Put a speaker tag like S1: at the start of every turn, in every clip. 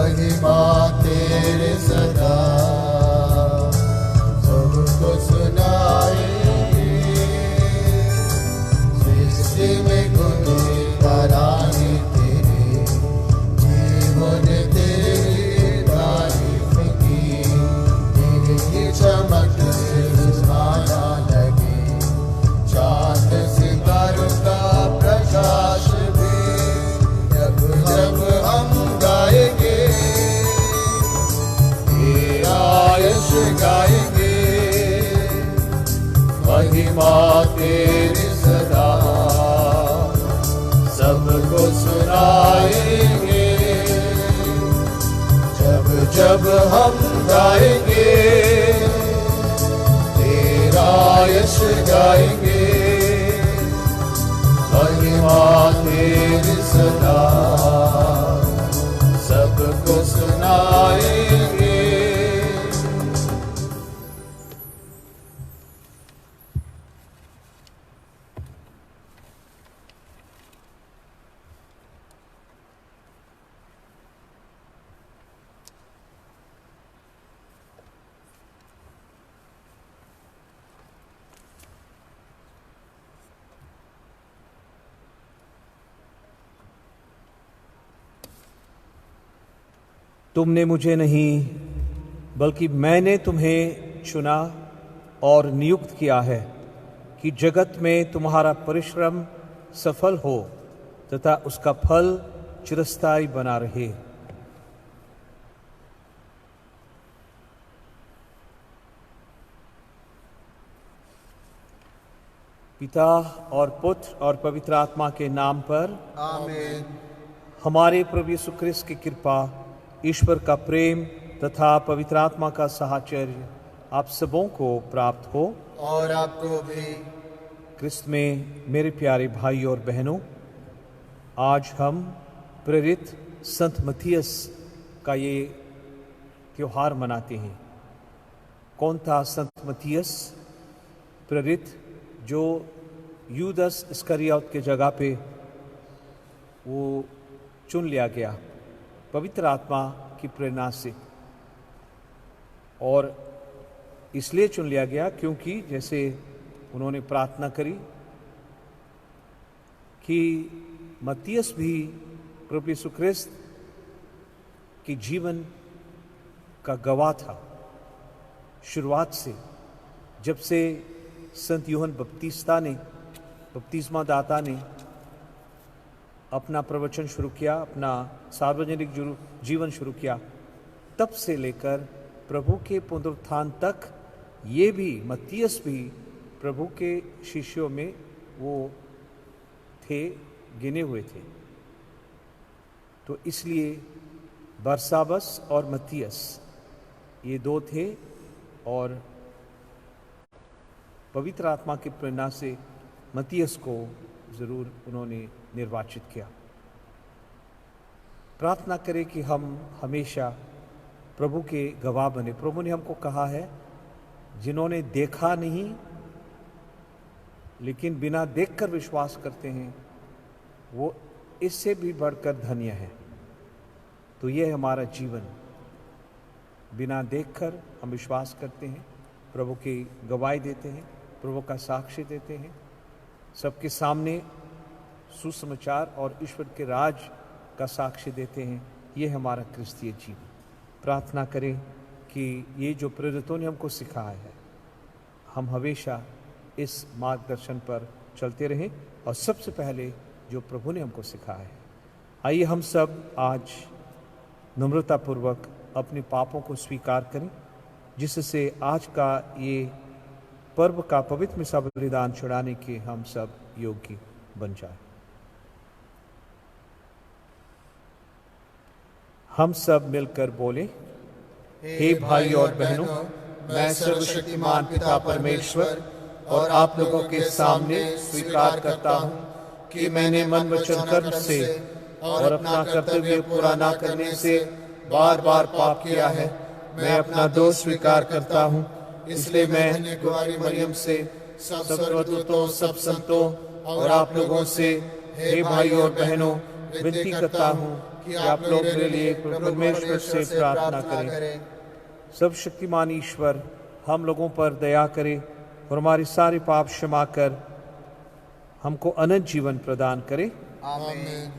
S1: महिमा तेरे सदा सबको सुनाएंगे। सृष्टि में गुण कराने तेरे, जीवन तेरी तारीफ की। तेरी चमक से सुहाना लगे चांद सितारों का प्रकाश भी। जब जब हम गाएंगे तेरा यश गाएंगे, महिमा तेरी सदा सबको सुनाएंगे। जब जब हम गाएंगे तेरा यश गाएंगे, महिमा तेरी सदा सबको सुनाएंगे।
S2: तुमने मुझे नहीं बल्कि मैंने तुम्हें चुना और नियुक्त किया है कि जगत में तुम्हारा परिश्रम सफल हो तथा उसका फल चिरस्थायी बना रहे। पिता और पुत्र और पवित्र आत्मा के नाम पर
S1: आमीन।
S2: हमारे प्रभु यीशु ख्रिस्त की कृपा, ईश्वर का प्रेम तथा पवित्र आत्मा का साहचर्य आप सबों को प्राप्त हो।
S1: और आपको भी।
S2: ख्रिस्त में मेरे प्यारे भाई और बहनों, आज हम प्रेरित संत मथियस का ये त्योहार मनाते हैं। कौन था संत मथियस? प्रेरित जो यूदस इस्करियोत के जगह पे वो चुन लिया गया पवित्र आत्मा की प्रेरणा से, और इसलिए चुन लिया गया क्योंकि जैसे उन्होंने प्रार्थना करी कि मत्तियस भी प्रभु यीशु ख्रिस्त की जीवन का गवाह था। शुरुआत से, जब से संत यूहन्ना बपतिस्मा दाता ने अपना प्रवचन शुरू किया, अपना सार्वजनिक जीवन शुरू किया, तब से लेकर प्रभु के पुनरुत्थान तक ये भी मत्तियस भी प्रभु के शिष्यों में वो थे, गिने हुए थे। तो इसलिए बरसाबस और मत्तियस ये दो थे, और पवित्र आत्मा की प्रेरणा से मत्तियस को ज़रूर उन्होंने निर्वाचित किया। प्रार्थना करें कि हम हमेशा प्रभु के गवाह बने। प्रभु ने हमको कहा है, जिन्होंने देखा नहीं लेकिन बिना देखकर विश्वास करते हैं, वो इससे भी बढ़कर धन्य है। तो ये हमारा जीवन, बिना देखकर हम विश्वास करते हैं, प्रभु की गवाही देते हैं, प्रभु का साक्ष्य देते हैं, सबके सामने सुसमाचार और ईश्वर के राज का साक्ष्य देते हैं। ये हमारा क्रिस्तीय जीवन। प्रार्थना करें कि ये जो प्रेरितों ने हमको सिखाया है, हम हमेशा इस मार्गदर्शन पर चलते रहें, और सबसे पहले जो प्रभु ने हमको सिखाया है। आइए हम सब आज नम्रतापूर्वक अपने पापों को स्वीकार करें, जिससे आज का ये पर्व का पवित्र मिसा बलिदान चढ़ाने के हम सब योग्य बन जाए। हम सब मिलकर बोले, हे भाई और बहनों, मैं सर्वशक्तिमान पिता परमेश्वर और आप लोगों के सामने स्वीकार करता हूँ कि मैंने मन वचन कर्म से और अपना कर्तव्य पूरा न करने से बार बार पाप किया है। मैं अपना दोष स्वीकार करता हूँ, इसलिए मैं कुंवारी मरियम से, सब स्वर्गदूतों, सब संतों और आप लोगों से, हे भाई और बहनों, विनती करता हूँ
S1: कि
S2: आप लोग मेरे लिए परमेश्वर से प्रार्थना करें। सब शक्तिमान ईश्वर हम लोगों पर दया करे और हमारे सारे पाप क्षमा कर हमको अनंत जीवन प्रदान करे।
S1: आमीन।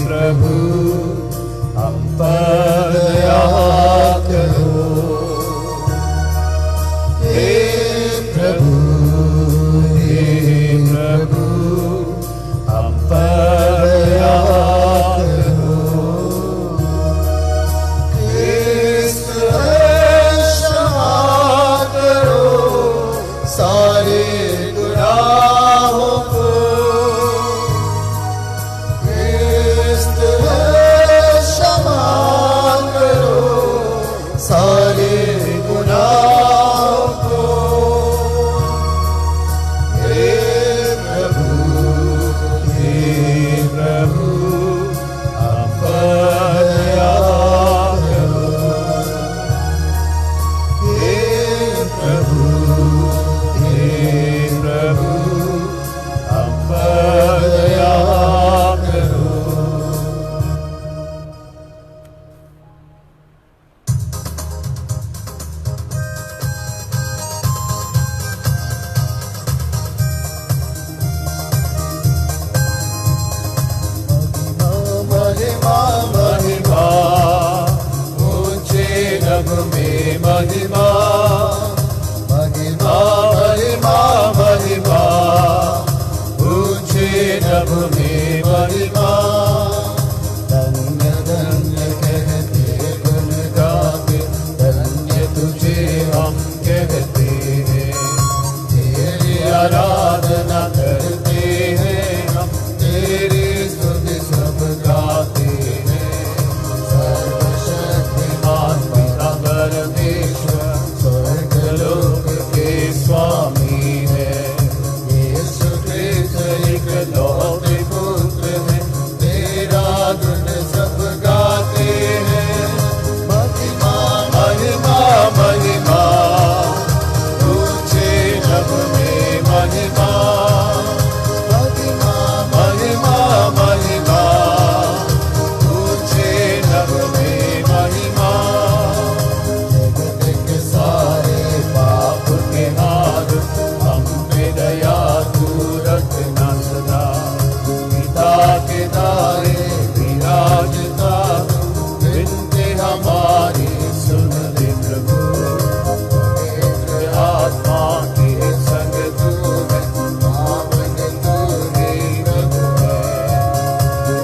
S2: प्रभु हम पर दया करो। हे प्रभु हम पर दया करो।
S1: क्षमा करो सारे गुनाहों को। क्षमा करो सारे गुनाहों को। हे प्रभु हम पर दया करो। हे प्रभु हम पर दया करो। महिमा महिमा ऊंचे नभ में महिमा। महिमा महिमा महिमा ऊंचे नभ में महिमा। धन्य धन्य कहते गुण गाते, धन्य तुझे हम कहते हैं। तेरी आराधना करते हैं हम, तेरी स्तुति सब गाते हैं। सर्वशक्तिमान पिता परमेश्वर स्वर्ग लोक के स्वामी है। यीशु क्रिस्त इकलौते पुत्र है, तेरा गुण सब गाते हैं। महिमा महिमा महिमा ऊंचे नभ में महिमा। महिमा महिमा महिमा ऊंचे नभ में महिमा। जगत के सारे पाप के हार हम पे दया तू रखना सदा। पिता के दारे विराजता तू, विनती हमारी सुन ले प्रभु। पवित्र आत्मा के संग तू है, पावन तू ही प्रभु है।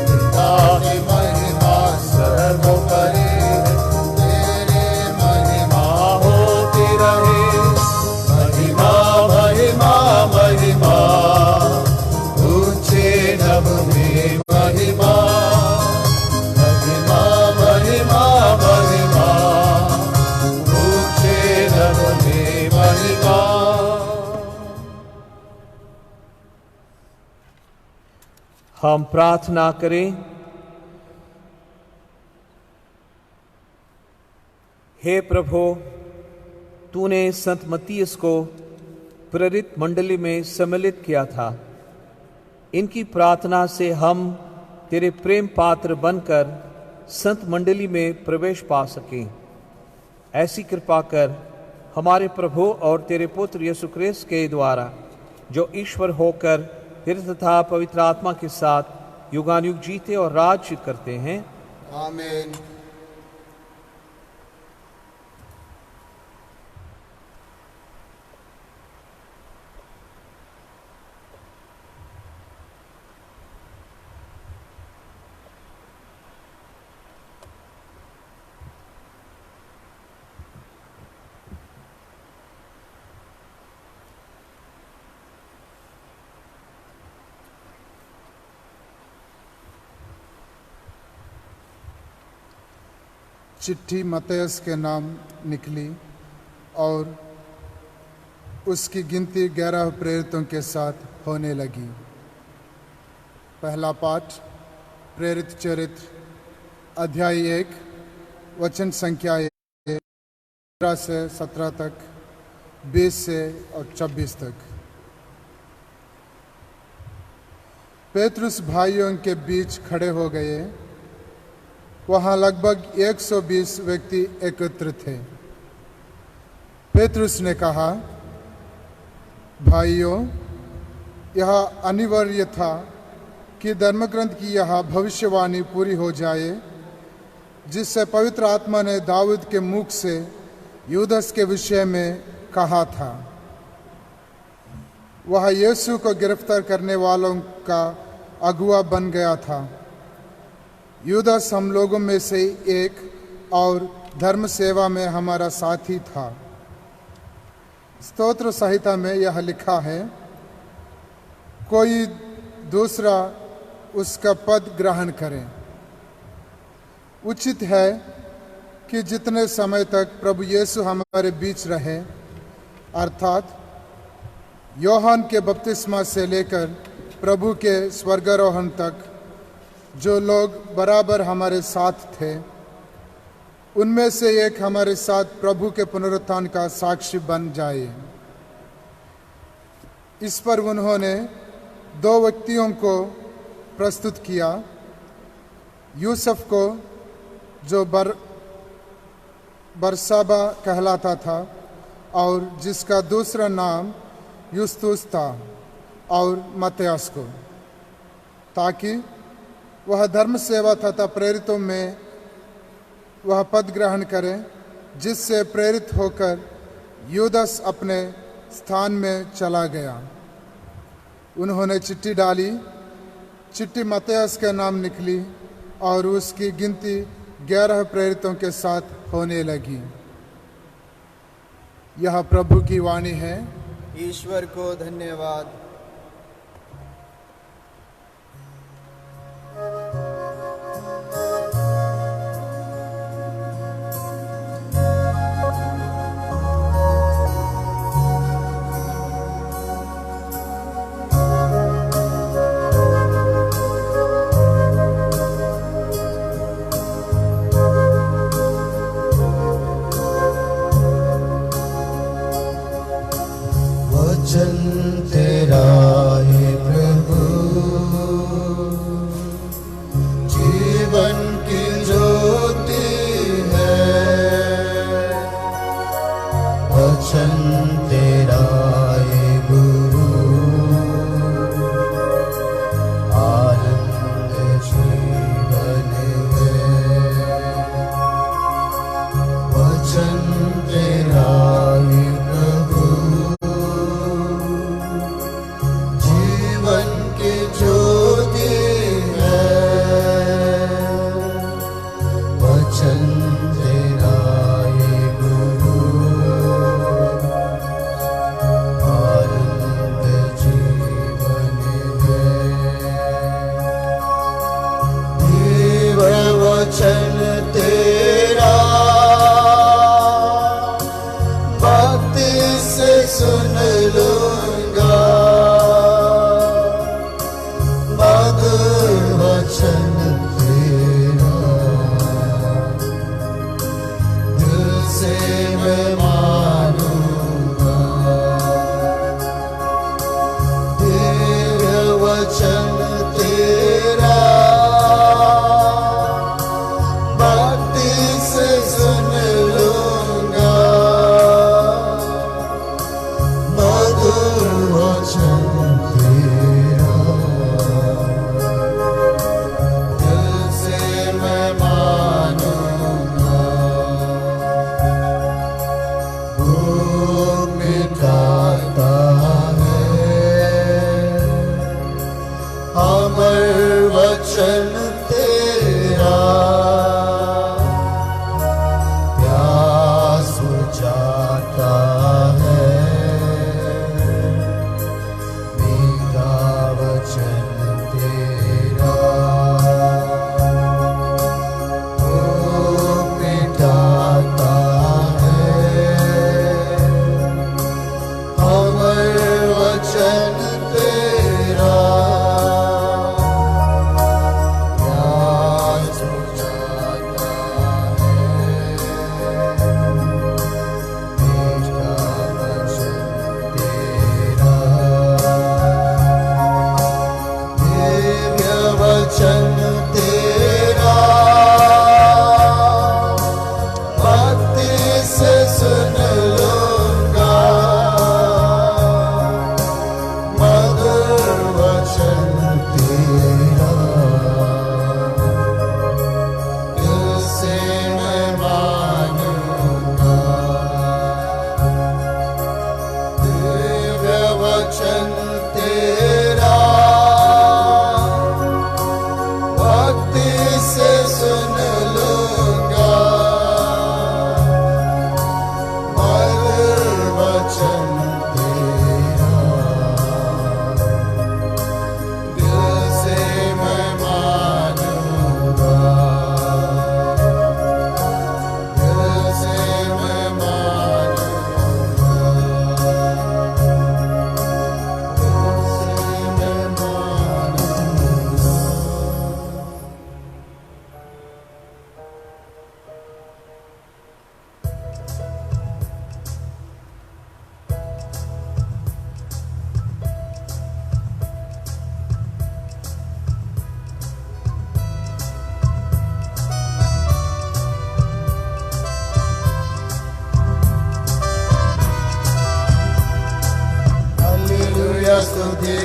S1: पिता की महिमा सर्वोपरि है, तेरी महिमा होती रहे। महिमा महिमा महिमा ऊंचे नभ में महिमा। महिमा महिमा महिमा ऊंचे नभ में महिमा। हम प्रार्थना करें। हे प्रभु, तूने संत मत्तियुस को प्रेरित मंडली में सम्मिलित किया था। इनकी प्रार्थना से हम तेरे प्रेम पात्र बनकर संत मंडली में प्रवेश पा सकें। ऐसी कृपा कर हमारे प्रभु और तेरे पुत्र यीशु क्रिस्त के द्वारा, जो ईश्वर होकर तेरे तथा पवित्र आत्मा के साथ युगानुयुग जीते और राज्य करते हैं। आमीन।
S3: चिट्ठी मत्तियुस के नाम निकली और उसकी गिनती 11 प्रेरितों के साथ होने लगी। पहला पाठ प्रेरित चरित्र अध्याय 1 वचन संख्या 15 से 17 तक, 20 से और 26 तक। पेतरुस भाइयों के बीच खड़े हो गए। वहां लगभग 120 व्यक्ति एकत्र थे। पेतरुस ने कहा, भाइयों, यह अनिवार्य था कि धर्मग्रंथ की यह भविष्यवाणी पूरी हो जाए जिससे पवित्र आत्मा ने दाऊद के मुख से यूदस के विषय में कहा था। वह यीशु को गिरफ्तार करने वालों का अगुआ बन गया था। यूदस हम लोगों में से एक और धर्म सेवा में हमारा साथी था। स्तोत्र संहिता में यह लिखा है, कोई दूसरा उसका पद ग्रहण करे। उचित है कि जितने समय तक प्रभु यीशु हमारे बीच रहे, अर्थात योहान के बपतिस्मा से लेकर प्रभु के स्वर्गारोहण तक, जो लोग बराबर हमारे साथ थे, उनमें से एक हमारे साथ प्रभु के पुनरुत्थान का साक्षी बन जाए। इस पर उन्होंने 2 व्यक्तियों को प्रस्तुत किया, यूसुफ को जो बरसाबा कहलाता था और जिसका दूसरा नाम युस्तुस था, और मत्तियास को, ताकि वह धर्म सेवा तथा प्रेरितों में वह पद ग्रहण करे जिससे प्रेरित होकर यूदस अपने स्थान में चला गया। उन्होंने चिट्ठी डाली। चिट्ठी मत्तियास के नाम निकली और उसकी गिनती 11 प्रेरितों के साथ होने लगी। यह प्रभु की वाणी है।
S4: ईश्वर को धन्यवाद।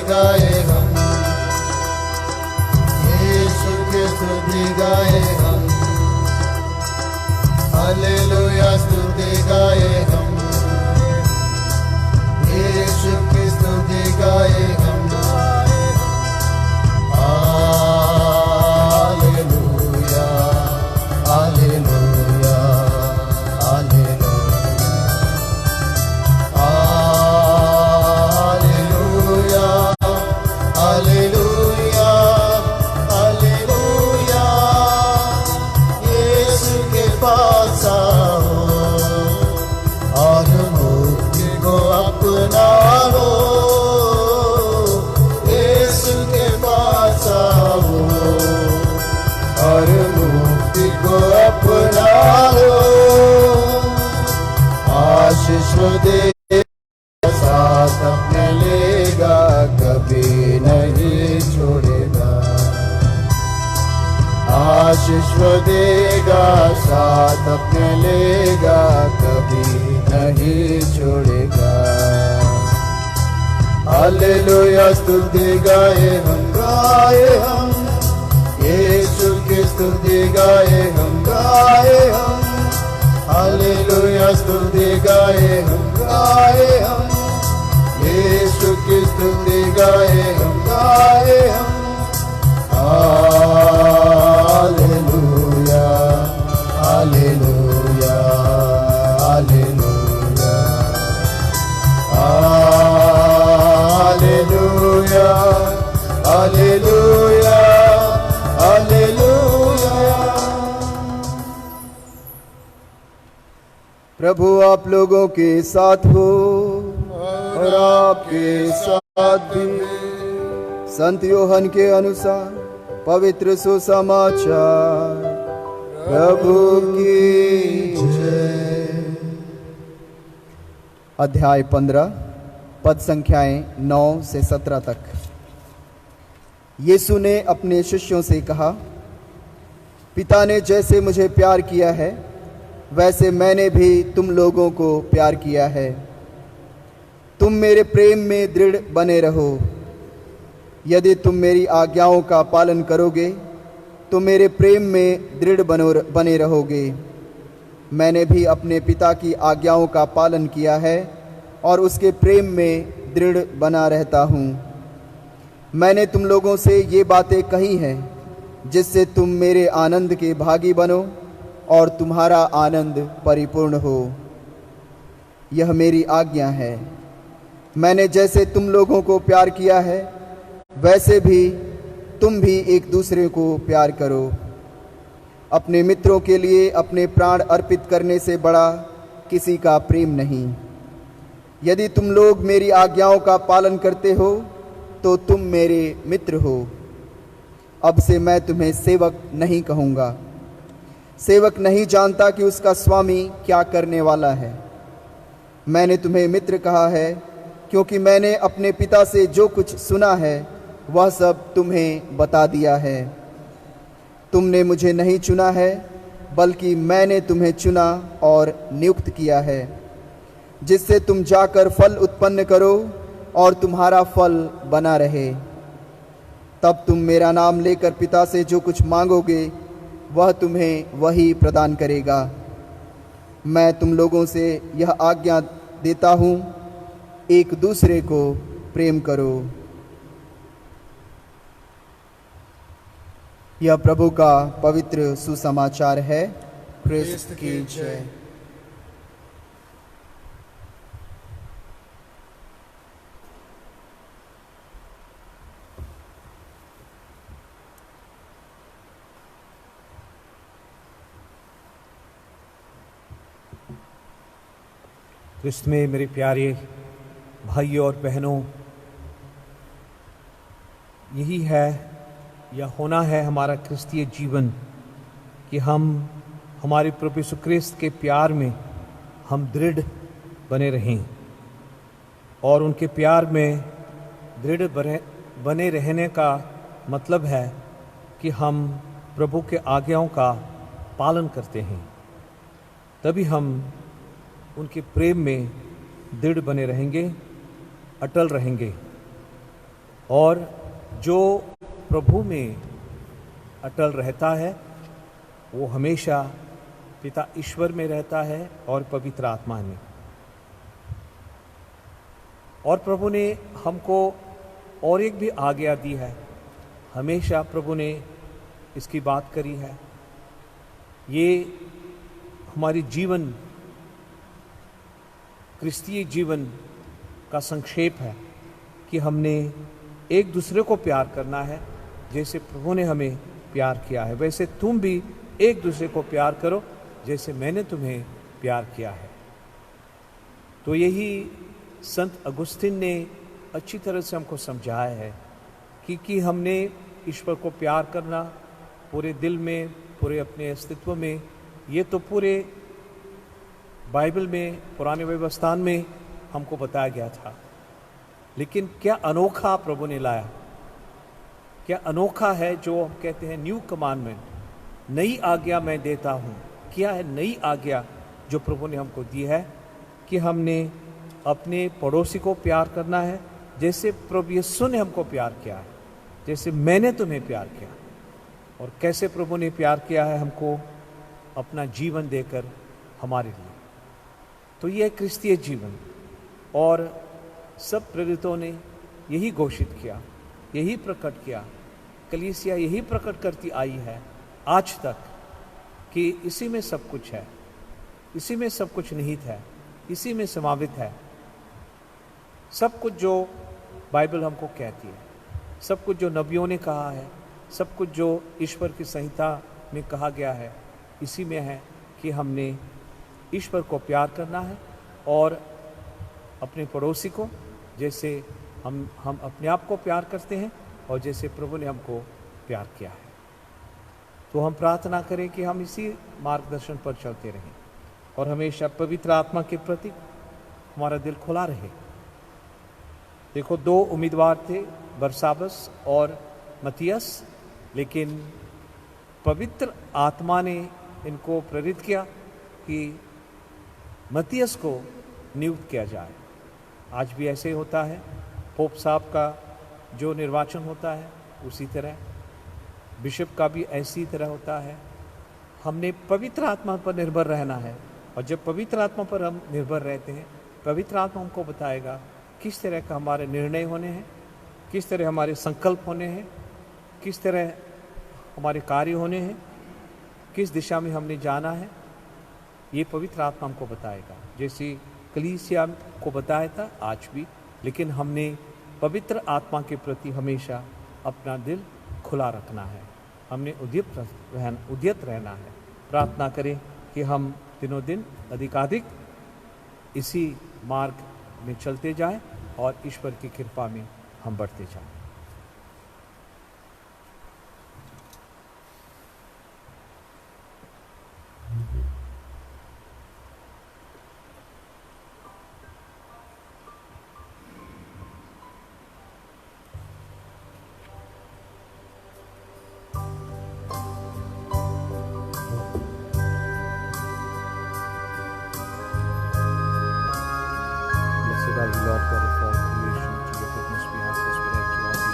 S4: गाए हम, यीशु की स्तुति गाए हम, हालेलुया स्तुति गाए हम, यीशु की स्तुति गाए हम, हालेलुया हालेलुया हालेलुया हालेलुया हालेलुया। यीशु के पास आओ और मुक्ति को अपनाओ, यीशु के पास आओ और मुक्ति को अपनाओ। आशीष दे साथ अपने लेगा, कभी नहीं छोड़ेगा। आशीष देगा साथ अपने लेगा, कभी नहीं छोड़ेगा। हालेलुया स्तुति गाए हम, यीशु की स्तुति गाए हम, हालेलुया स्तुति गाए हम, यीशु की स्तुति गाए हम, हालेलुया हालेलुया हालेलुया हालेलुया हालेलुया हालेलुया।
S5: प्रभु आप लोगों के साथ हो और आपके साथ भी। संत योहन के अनुसार पवित्र सुसमाचार। प्रभु की जय। अध्याय 15 पद संख्याएं 9 से 17 तक। यीशु ने अपने शिष्यों से कहा, पिता ने जैसे मुझे प्यार किया है वैसे मैंने भी तुम लोगों को प्यार किया है। तुम मेरे प्रेम में दृढ़ बने रहो। यदि तुम मेरी आज्ञाओं का पालन करोगे तो मेरे प्रेम में दृढ़ बने रहोगे। मैंने भी अपने पिता की आज्ञाओं का पालन किया है और उसके प्रेम में दृढ़ बना रहता हूँ। मैंने तुम लोगों से ये बातें कही हैं जिससे तुम मेरे आनंद के भागी बनो और तुम्हारा आनंद परिपूर्ण हो। यह मेरी आज्ञा है। मैंने जैसे तुम लोगों को प्यार किया है वैसे भी तुम भी एक दूसरे को प्यार करो। अपने मित्रों के लिए अपने प्राण अर्पित करने से बड़ा किसी का प्रेम नहीं। यदि तुम लोग मेरी आज्ञाओं का पालन करते हो तो तुम मेरे मित्र हो। अब से मैं तुम्हें सेवक नहीं कहूँगा। सेवक नहीं जानता कि उसका स्वामी क्या करने वाला है। मैंने तुम्हें मित्र कहा है क्योंकि मैंने अपने पिता से जो कुछ सुना है वह सब तुम्हें बता दिया है। तुमने मुझे नहीं चुना है बल्कि मैंने तुम्हें चुना और नियुक्त किया है, जिससे तुम जाकर फल उत्पन्न करो और तुम्हारा फल बना रहे। तब तुम मेरा नाम लेकर पिता से जो कुछ मांगोगे वह तुम्हें वही प्रदान करेगा। मैं तुम लोगों से यह आज्ञा देता हूँ, एक दूसरे को प्रेम करो। यह प्रभु का पवित्र सुसमाचार है। क्रिस्त की जय।
S2: क्रिस्त में मेरे प्यारे भाइयों और बहनों, यही है या होना है हमारा क्रिस्तीय जीवन कि हम हमारे प्रभु यीशु क्रिस्त के प्यार में हम दृढ़ बने रहें और उनके प्यार में दृढ़ बने रहने का मतलब है कि हम प्रभु के आज्ञाओं का पालन करते हैं। तभी हम उनके प्रेम में दृढ़ बने रहेंगे, अटल रहेंगे। और जो प्रभु में अटल रहता है वो हमेशा पिता ईश्वर में रहता है और पवित्र आत्मा में। और प्रभु ने हमको और एक भी आज्ञा दी है, हमेशा प्रभु ने इसकी बात करी है। ये हमारी जीवन, क्रिस्तीय जीवन का संक्षेप है कि हमने एक दूसरे को प्यार करना है जैसे प्रभु ने हमें प्यार किया है, वैसे तुम भी एक दूसरे को प्यार करो जैसे मैंने तुम्हें प्यार किया है। तो यही संत अगुस्तिन ने अच्छी तरह से हमको समझाया है कि हमने ईश्वर को प्यार करना पूरे दिल में, पूरे अपने अस्तित्व में, ये तो पूरे बाइबल में, पुराने व्यवस्थान में हमको बताया गया था। लेकिन क्या अनोखा प्रभु ने लाया, क्या अनोखा है जो हम कहते हैं न्यू कमांडमेंट, नई आज्ञा मैं देता हूँ। क्या है नई आज्ञा जो प्रभु ने हमको दी है कि हमने अपने पड़ोसी को प्यार करना है जैसे प्रभु यीशु ने हमको प्यार किया है, जैसे मैंने तुम्हें प्यार किया। और कैसे प्रभु ने प्यार किया है हमको, अपना जीवन देकर हमारे लिए। तो यह क्रिस्तीय जीवन, और सब प्रेरितों ने यही घोषित किया, यही प्रकट किया, कलीसिया यही प्रकट करती आई है आज तक कि इसी में सब कुछ है, इसी में सब कुछ निहित है, इसी में समावित है। सब कुछ जो बाइबल हमको कहती है, सब कुछ जो नबियों ने कहा है, सब कुछ जो ईश्वर की संहिता में कहा गया है, इसी में है कि हमने ईश्वर को प्यार करना है और अपने पड़ोसी को जैसे हम अपने आप को प्यार करते हैं और जैसे प्रभु ने हमको प्यार किया है। तो हम प्रार्थना करें कि हम इसी मार्गदर्शन पर चलते रहें और हमेशा पवित्र आत्मा के प्रति हमारा दिल खुला रहे। देखो, दो उम्मीदवार थे, बरसाबस और मतियस, लेकिन पवित्र आत्मा ने इनको प्रेरित किया कि मतियस को नियुक्त किया जाए। आज भी ऐसे ही होता है, पोप साहब का जो निर्वाचन होता है उसी तरह बिशप का भी ऐसी तरह होता है। हमने पवित्र आत्मा पर निर्भर रहना है, और जब पवित्र आत्मा पर हम निर्भर रहते हैं, पवित्र आत्मा हमको बताएगा किस तरह का हमारे निर्णय होने हैं, किस तरह हमारे संकल्प होने हैं, किस तरह हमारे कार्य होने हैं, किस दिशा में हमने जाना है। ये पवित्र आत्मा हमको बताएगा, जैसे कलीसिया को बताया था आज भी। लेकिन हमने पवित्र आत्मा के प्रति हमेशा अपना दिल खुला रखना है, हमने उद्यत रहना है। प्रार्थना करें कि हम दिनों दिन अधिकाधिक इसी मार्ग में चलते जाएं और ईश्वर की कृपा में हम बढ़ते जाएं। Lord God of all creation, to your goodness we ask this prayer to us.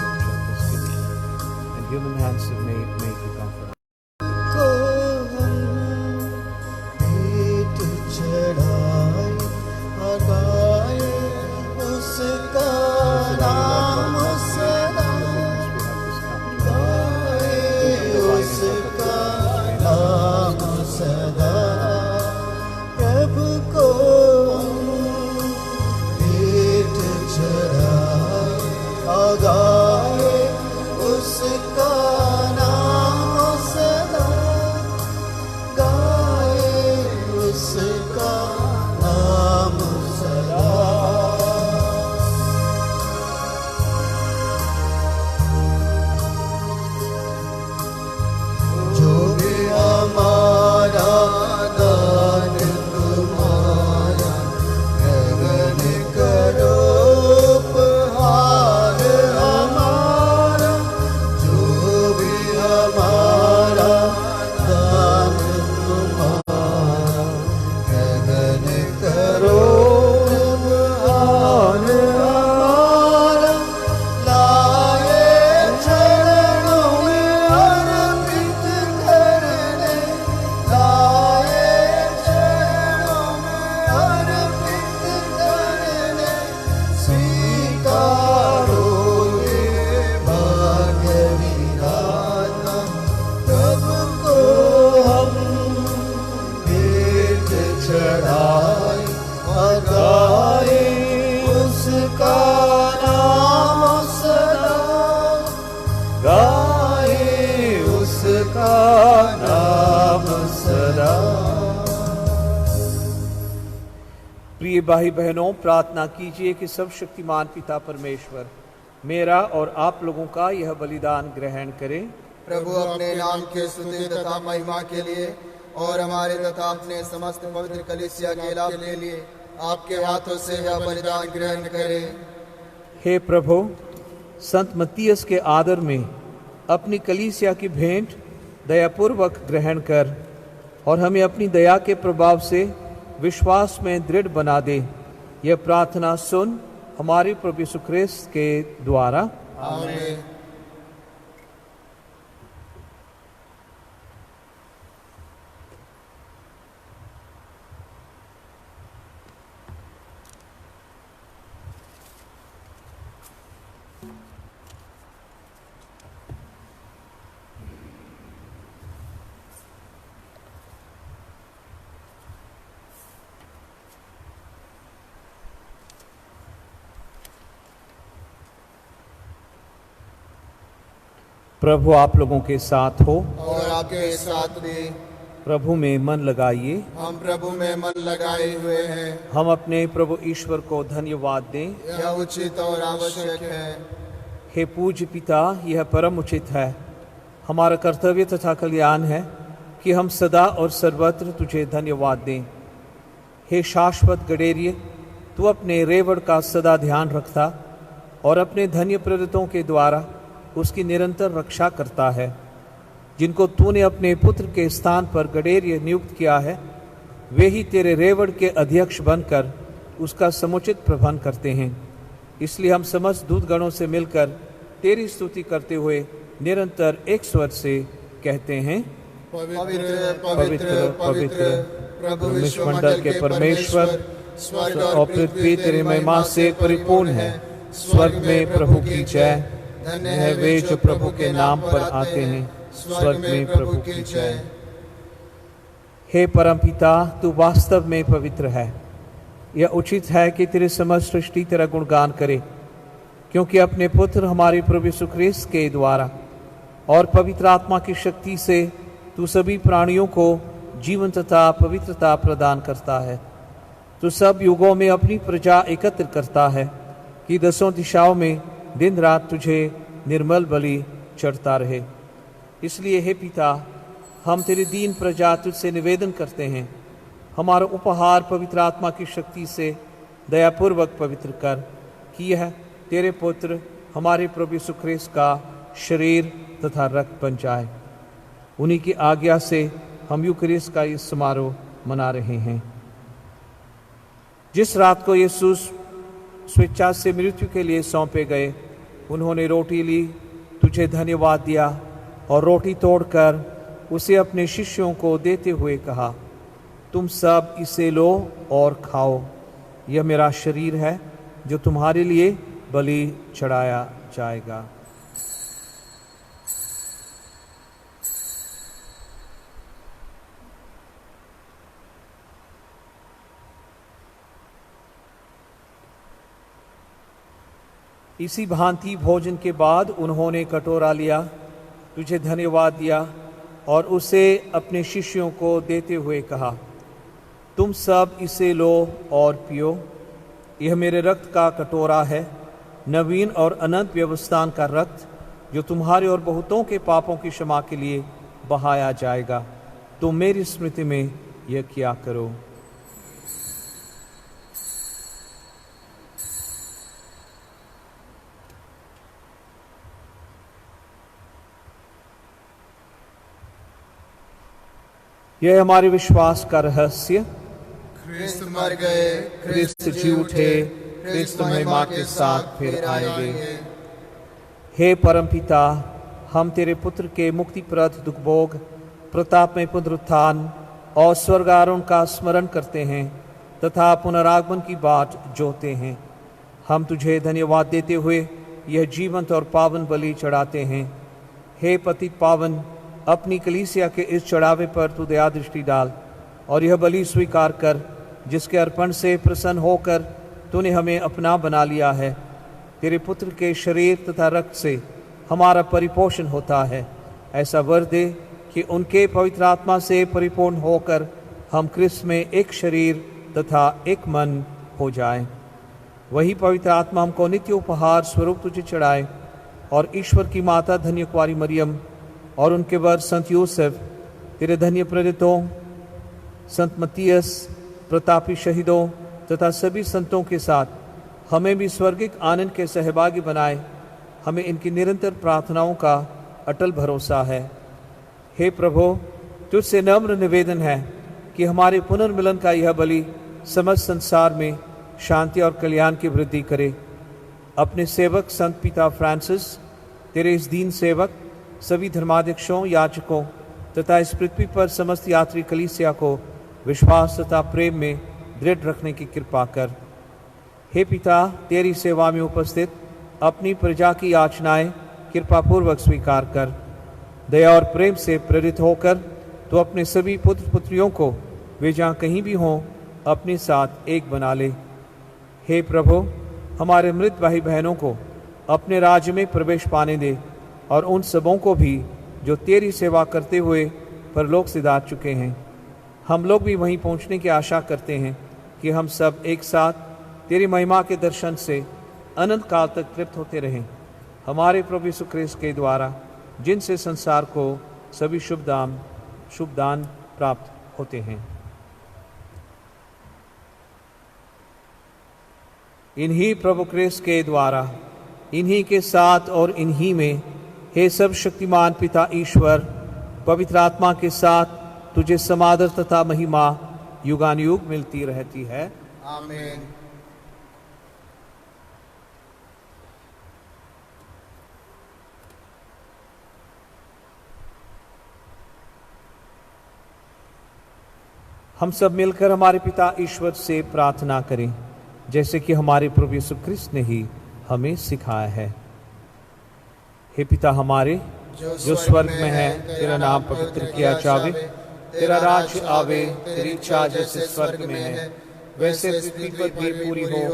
S4: आए और गाए उसका नाम सदा,
S1: गाए उसका नाम सदा। प्रिय भाई बहनों, प्रार्थना कीजिए कि सब शक्तिमान पिता परमेश्वर मेरा और आप लोगों का यह बलिदान ग्रहण करें।
S5: प्रभु अपने नाम की स्तुति तथा महिमा के लिए और हमारे तथा अपने समस्त पवित्र कलीसिया के लाभ के लिए आपके हाथों से यह बलिदान ग्रहण करें।
S1: हे प्रभु, संत मत्तियस के आदर में अपनी कलीसिया की भेंट दयापूर्वक ग्रहण कर और हमें अपनी दया के प्रभाव से विश्वास में दृढ़ बना दे। यह प्रार्थना सुन हमारे प्रभु यीशु ख्रिस्त के द्वारा।
S4: आमीन।
S1: प्रभु आप लोगों के साथ हो
S5: और आपके साथ भी।
S1: प्रभु में मन लगाइए।
S5: हम प्रभु में मन लगाए हुए हैं।
S1: हम अपने प्रभु ईश्वर को धन्यवाद दें।
S5: यह उचित और आवश्यक है।
S1: हे पूज्य पिता, यह परम उचित है, हमारा कर्तव्य तथा कल्याण है कि हम सदा और सर्वत्र तुझे धन्यवाद दें। हे शाश्वत गडेरिये, तू अपने रेवड़ का सदा ध्यान रखता और अपने धन्य प्रेरितों के द्वारा उसकी निरंतर रक्षा करता है। जिनको तूने अपने पुत्र के स्थान पर गडेरिये नियुक्त किया है, वे ही तेरे रेवड़ के अध्यक्ष बनकर उसका समुचित प्रबंधन करते हैं। इसलिए हम समस्त दूतगणों से मिलकर तेरी स्तुति करते हुए निरंतर एक स्वर से कहते हैं,
S5: पवित्र
S1: पवित्र पवित्र प्रभु विश्वमंडल के परमेश्वर, स्वर्ग और पृथ्वी तेरी महिमा से परिपूर्ण है। स्वर्ग में प्रभु की जय। धन्य है वे जो प्रभु के नाम पर आते हैं। स्वर्ग में प्रभु की जय। हे परमपिता, तू वास्तव में पवित्र है। यह उचित है कि तेरे समस्त सृष्टि तेरा गुणगान करे, क्योंकि अपने पुत्र हमारे प्रभु यीशु ख्रिस्त के द्वारा और पवित्र आत्मा की शक्ति से तू सभी प्राणियों को जीवन तथा पवित्रता प्रदान करता है। तू सब युगों में अपनी प्रजा एकत्र करता है कि दसों दिशाओं में दिन रात तुझे निर्मल बलि चढ़ता रहे। इसलिए हे पिता, हम तेरी दीन प्रजा तुझसे निवेदन करते हैं, हमारा उपहार पवित्र आत्मा की शक्ति से दयापूर्वक पवित्र कर, कि यह तेरे पुत्र हमारे प्रभु यीशु ख्रिस्त का शरीर तथा रक्त बन जाए। उन्हीं की आज्ञा से हम यूकरिस्ट का ये समारोह मना रहे हैं। जिस रात को यीशु स्वेच्छा से मृत्यु के लिए सौंपे गए, उन्होंने रोटी ली, तुझे धन्यवाद दिया और रोटी तोड़कर उसे अपने शिष्यों को देते हुए कहा, तुम सब इसे लो और खाओ। यह मेरा शरीर है जो तुम्हारे लिए बलि चढ़ाया जाएगा। इसी भांति भोजन के बाद उन्होंने कटोरा लिया, तुझे धन्यवाद दिया और उसे अपने शिष्यों को देते हुए कहा, तुम सब इसे लो और पियो। यह मेरे रक्त का कटोरा है, नवीन और अनंत व्यवस्थान का रक्त, जो तुम्हारे और बहुतों के पापों की क्षमा के लिए बहाया जाएगा। तुम मेरी स्मृति में यह किया करो। यह हमारे विश्वास का रहस्य।
S5: ख्रिस्त मर गए,
S1: ख्रिस्त जी उठे, ख्रिस्त महिमा के साथ फिर आएंगे। हे परमपिता, हम तेरे पुत्र के मुक्तिप्रद दुखभोग, प्रताप में पुनरुत्थान और स्वर्गारोहण का स्मरण करते हैं तथा पुनरागमन की बाट जोते हैं। हम तुझे धन्यवाद देते हुए यह जीवंत और पावन बलि चढ़ाते हैं। हे पतित पावन, अपनी कलीसिया के इस चढ़ावे पर तू दया दृष्टि डाल और यह बलि स्वीकार कर जिसके अर्पण से प्रसन्न होकर तूने हमें अपना बना लिया है। तेरे पुत्र के शरीर तथा रक्त से हमारा परिपोषण होता है। ऐसा वर दे कि उनके पवित्र आत्मा से परिपूर्ण होकर हम क्रिस्त में एक शरीर तथा एक मन हो जाएं। वही पवित्र आत्मा हमको नित्य उपहार स्वरूप तुझे चढ़ाए और ईश्वर की माता धन्य कुंवारी मरियम और उनके वर संत यूसुफ, तेरे धन्य प्रेरितों संत मत्तियस, प्रतापी शहीदों तथा सभी संतों के साथ हमें भी स्वर्गिक आनंद के सहभागी बनाए। हमें इनकी निरंतर प्रार्थनाओं का अटल भरोसा है। हे प्रभु, तुझसे नम्र निवेदन है कि हमारे पुनर्मिलन का यह बलि समस्त संसार में शांति और कल्याण की वृद्धि करे। अपने सेवक संत पिता फ्रांसिस, तेरे इस दीन सेवक, सभी धर्माध्यक्षों, याजकों तथा इस पृथ्वी पर समस्त यात्री कलीसिया को विश्वास तथा प्रेम में दृढ़ रखने की कृपा कर। हे पिता, तेरी सेवा में उपस्थित अपनी प्रजा की याचनाएं कृपापूर्वक स्वीकार कर। दया और प्रेम से प्रेरित होकर तो अपने सभी पुत्र पुत्रियों को वे जहाँ कहीं भी हों अपने साथ एक बना ले। हे प्रभु, हमारे मृत भाई बहनों को अपने राज्य में प्रवेश पाने दे और उन सबों को भी जो तेरी सेवा करते हुए परलोक से जा चुके हैं। हम लोग भी वहीं पहुंचने की आशा करते हैं कि हम सब एक साथ तेरी महिमा के दर्शन से अनंत काल तक तृप्त होते रहें। हमारे प्रभु यीशु ख्रीस्त के द्वारा, जिनसे संसार को सभी शुभ दान प्राप्त होते हैं। इन्हीं प्रभु ख्रीस्त के द्वारा, इन्हीं के साथ और इन्हीं में, हे सब शक्तिमान पिता ईश्वर, पवित्र आत्मा के साथ तुझे समादर तथा महिमा युगानुयुग मिलती रहती है।
S4: आमीन।
S1: हम सब मिलकर हमारे पिता ईश्वर से प्रार्थना करें, जैसे कि हमारे प्रभु यीशु ख्रीस्त ने ही हमें सिखाया है। हे पिता हमारे जो स्वर्ग में है, तेरा नाम पवित्र किया जावे, तेरा राज्य आवे, तेरी इच्छा जैसे स्वर्ग में है वैसे पृथ्वी पर भी पूरी हो।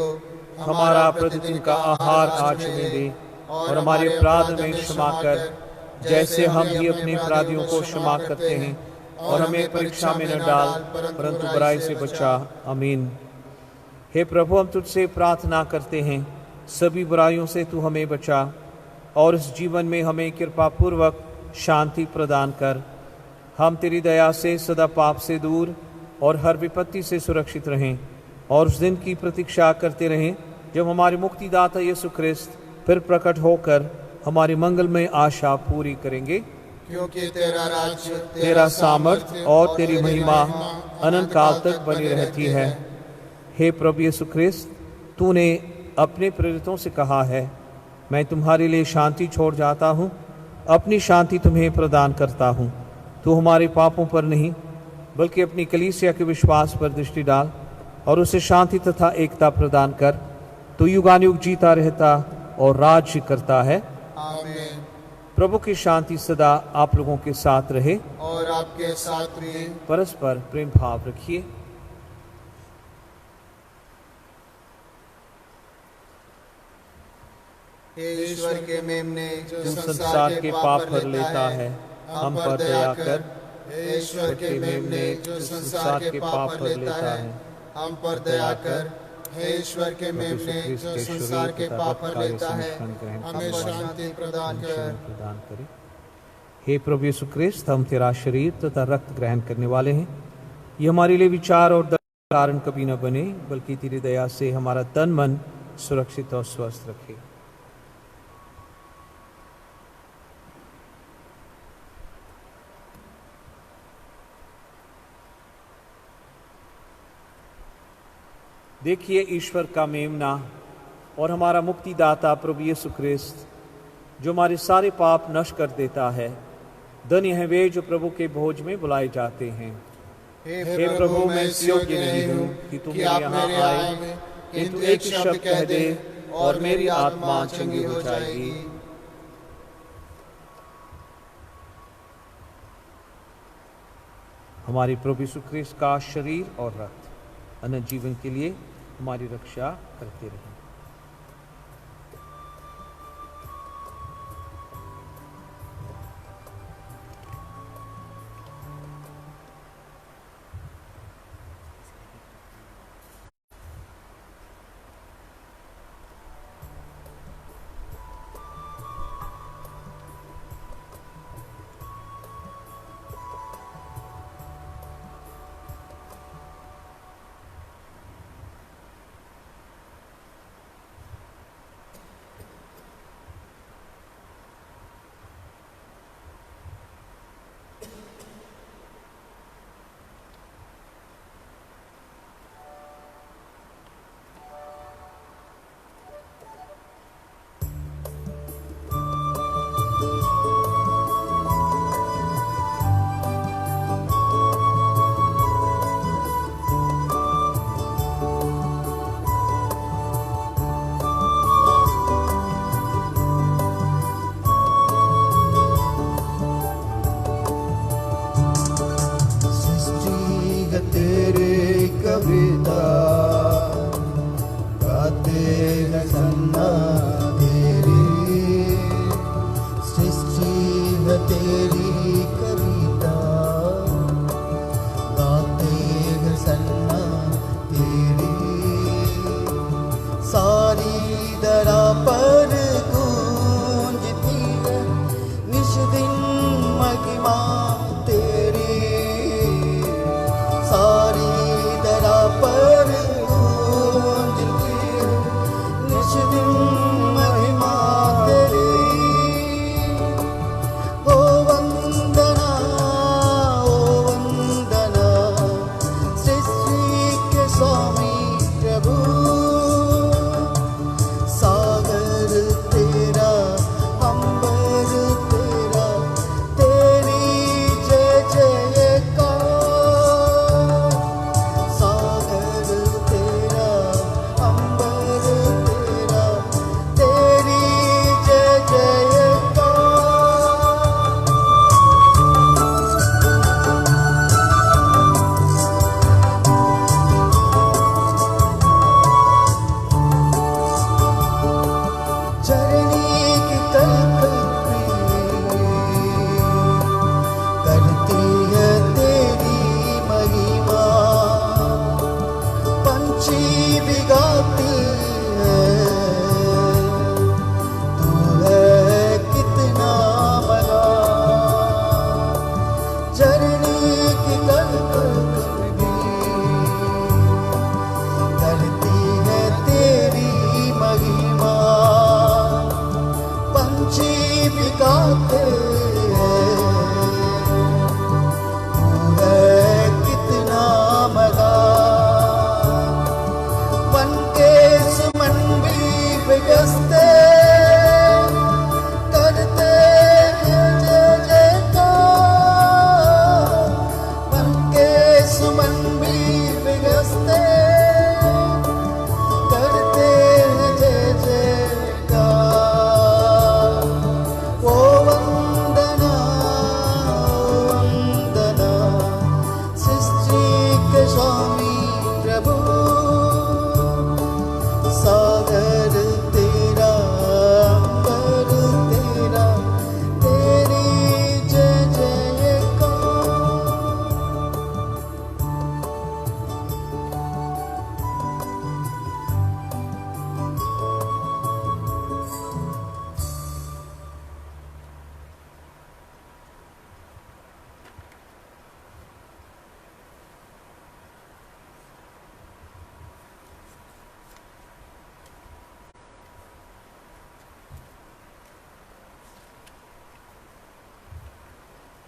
S1: हमारा प्रतिदिन का आहार आज हमें दे और हमारे अपराध में क्षमा कर, जैसे हम भी अपने अपराधियों को क्षमा करते हैं, और हमें परीक्षा में न डाल परंतु बुराई से बचा। आमीन। हे प्रभु, हम तुझसे प्रार्थना करते हैं, सभी बुराइयों से तू हमें बचा और इस जीवन में हमें कृपा पूर्वक शांति प्रदान कर। हम तेरी दया से सदा पाप से दूर और हर विपत्ति से सुरक्षित रहें और उस दिन की प्रतीक्षा करते रहें जब हमारे मुक्तिदाता यीशु ख्रीस्त फिर प्रकट होकर हमारी मंगलमय आशा पूरी करेंगे।
S4: क्योंकि तेरा राज्य,
S1: तेरा सामर्थ्य और तेरी महिमा अनंत काल तक बनी रहती है। हे प्रभु यीशु ख्रीस्त, तूने अपने प्रेरितों से कहा है, मैं तुम्हारे लिए शांति छोड़ जाता हूँ, अपनी शांति तुम्हें प्रदान करता हूँ। तू हमारे पापों पर नहीं बल्कि अपनी कलीसिया के विश्वास पर दृष्टि डाल और उसे शांति तथा एकता प्रदान कर। तू युगानुयुग जीता रहता और राज्य करता है।
S4: आमीन।
S1: प्रभु की शांति सदा आप लोगों के साथ रहे
S4: और आपके साथ भी।
S1: परस्पर प्रेम भाव रखिए।
S4: हे ईश्वर के मेमने,
S1: जो संसार के पाप भर लेता है, हम पर दया कर।
S4: हे ईश्वर के मेमने, जो संसार के पाप भर लेता है, हम पर दया कर। हे ईश्वर के मेमने, जो संसार के पाप भर लेता है, हमें शांति प्रदान कर।
S1: हे प्रभु यीशु ख्रीस्त, हम तेरा शरीर तथा रक्त ग्रहण करने वाले हैं। ये हमारे लिए विचार और दर्द का कारण कभी न बने, बल्कि तेरी दया से हमारा तन मन सुरक्षित और स्वस्थ रखे। देखिए ईश्वर का मेमना और हमारा मुक्तिदाता प्रभु यीशु ख्रीस्त, जो हमारे सारे पाप नष्ट कर देता है। धन्य है वे जो प्रभु के भोज में बुलाए जाते हैं। हे प्रभु, मैं इस योग्य नहीं हूँ कि तुम यहाँ आए, किंतु एक शब्द कह दे और मेरी आत्मा चंगी हो जाएगी। हमारे प्रभु यीशु ख्रीस्त का शरीर और रक्त अनंत जीवन के लिए हमारी रक्षा करते रहें।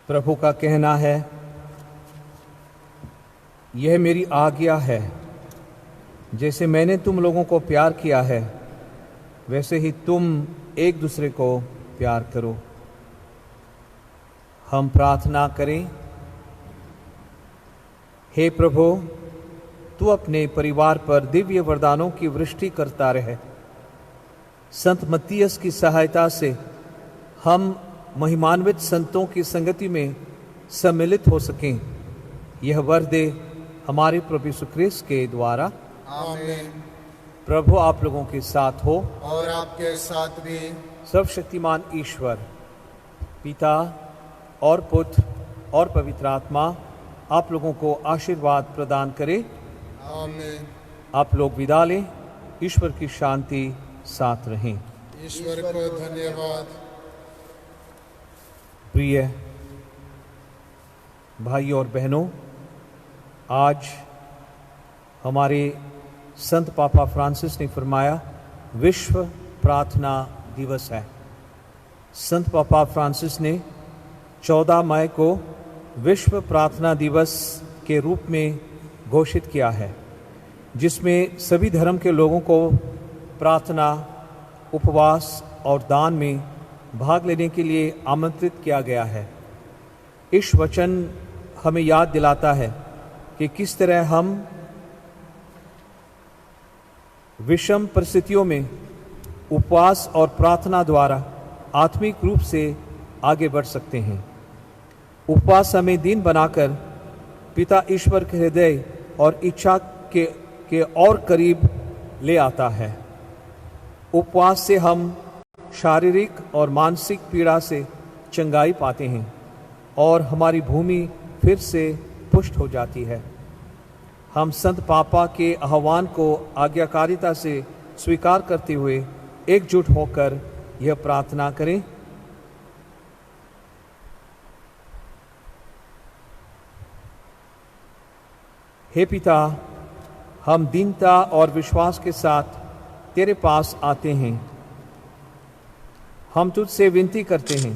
S1: प्रभु का कहना है, यह मेरी आज्ञा है, जैसे मैंने तुम लोगों को प्यार किया है वैसे ही तुम एक दूसरे को प्यार करो। हम प्रार्थना करें। हे प्रभु, तू अपने परिवार पर दिव्य वरदानों की वृष्टि करता रहे। संत मत्तियस की सहायता से हम महिमान्वित संतों की संगति में सम्मिलित हो सकें। यह वर दे हमारे प्रभु यीशु ख्रिस्त के द्वारा।
S4: आमीन।
S1: प्रभु आप लोगों के साथ हो।
S4: और आपके साथ भी।
S1: सर्वशक्तिमान ईश्वर पिता और पुत्र और पवित्र आत्मा आप लोगों को आशीर्वाद प्रदान करे।
S4: आमीन।
S1: आप लोग विदा लें। ईश्वर की शांति साथ रहें।
S4: ईश्वर को धन्यवाद।
S1: प्रिय भाई और बहनों, आज हमारे संत पापा फ्रांसिस ने फरमाया विश्व प्रार्थना दिवस है। संत पापा फ्रांसिस ने 14 मई को विश्व प्रार्थना दिवस के रूप में घोषित किया है, जिसमें सभी धर्म के लोगों को प्रार्थना, उपवास और दान में भाग लेने के लिए आमंत्रित किया गया है। इस वचन हमें याद दिलाता है कि किस तरह हम विषम परिस्थितियों में उपवास और प्रार्थना द्वारा आत्मिक रूप से आगे बढ़ सकते हैं। उपवास हमें दीन बनाकर पिता ईश्वर के हृदय और इच्छा के और करीब ले आता है। उपवास से हम शारीरिक और मानसिक पीड़ा से चंगाई पाते हैं और हमारी भूमि फिर से पुष्ट हो जाती है। हम संत पापा के आह्वान को आज्ञाकारिता से स्वीकार करते हुए एकजुट होकर यह प्रार्थना करें। हे पिता, हम दीनता और विश्वास के साथ तेरे पास आते हैं। हम तुझसे विनती करते हैं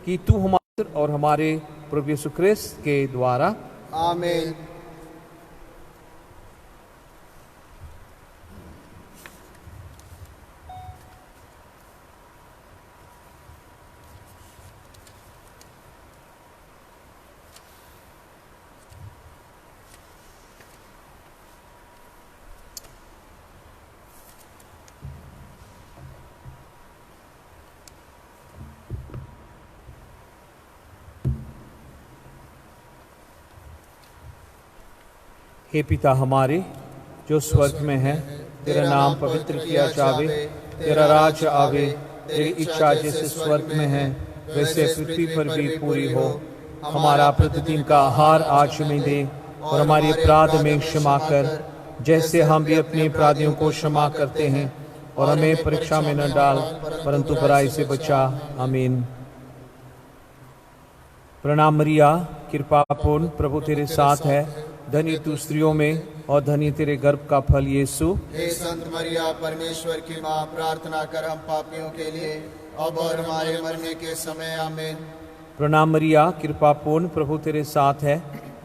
S1: कि तू हमारे और हमारे प्रभु यीशु ख्रिस्त के द्वारा।
S4: आमीन।
S1: हे पिता हमारे जो स्वर्ग में है, तेरा नाम पवित्र किया जावे, तेरा राज्य आवे, तेरी इच्छा जैसे स्वर्ग में है वैसे पृथ्वी पर भी पूरी हो। हमारा प्रतिदिन का आहार आज हमें दे और हमारे अपराध में क्षमा कर, जैसे हम भी अपने अपराधियों को क्षमा करते हैं, और हमें परीक्षा में न डाल परंतु बुराई से बचा। आमीन। प्रणाम मरिया, कृपा पूर्ण, प्रभु तेरे साथ है। धन्य तू स्त्रियों में और धन्य तेरे गर्भ का फल यीशु।
S4: हे संत मरिया, परमेश्वर की माँ, प्रार्थना कर हम पापियों के लिए अब और हमारे मरने के समय। आमीन।
S1: प्रणाम मरिया, कृपा पूर्ण, प्रभु तेरे साथ है।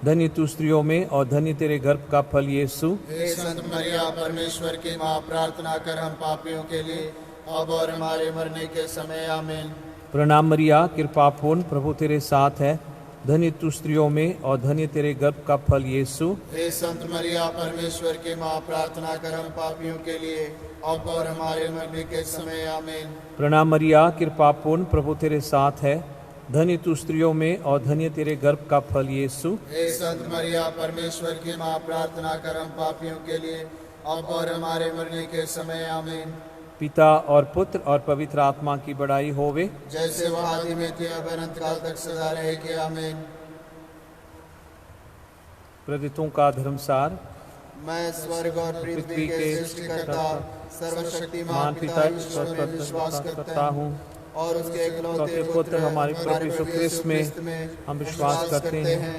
S1: धन्य तू स्त्रियों में और धन्य तेरे गर्भ का फल यीशु।
S4: हे संत मरिया, परमेश्वर की माँ, प्रार्थना कर हम पापियों के लिए अब और हमारे मरने के समय। आमीन।
S1: प्रणाम मरिया, कृपा पूर्ण, प्रभु तेरे साथ है। धन्य तू स्त्रियों में और धन्य तेरे गर्भ का फल यीशु।
S4: हे संत मरिया, परमेश्वर की माँ, प्रार्थना कर हम पापियों के लिए अब और हमारे मरने के समय। आमीन।
S1: प्रणाम मरिया, कृपा पूर्ण, प्रभु तेरे साथ है। धन्य तू स्त्रियों में और धन्य तेरे गर्भ का फल यीशु।
S4: हे संत मरिया, परमेश्वर की माँ, प्रार्थना कर हम पापियों के लिए अब और हमारे मरने के समय। आमीन।
S1: पिता और पुत्र और पवित्र आत्मा की बड़ाई होवे,
S4: जैसे वह आदि में थी अब अनंत काल तक सदा रहेगी। आमीन।
S1: प्रेरितों का धर्मसार।
S4: मैं स्वर्ग और पृथ्वी के सृष्टिकर्ता सर्वशक्तिमान पिता ईश्वर में विश्वास करता हूँ और उसके इकलौते पुत्र हमारे प्रभु यीशु ख्रिस्त में हम विश्वास करते हैं,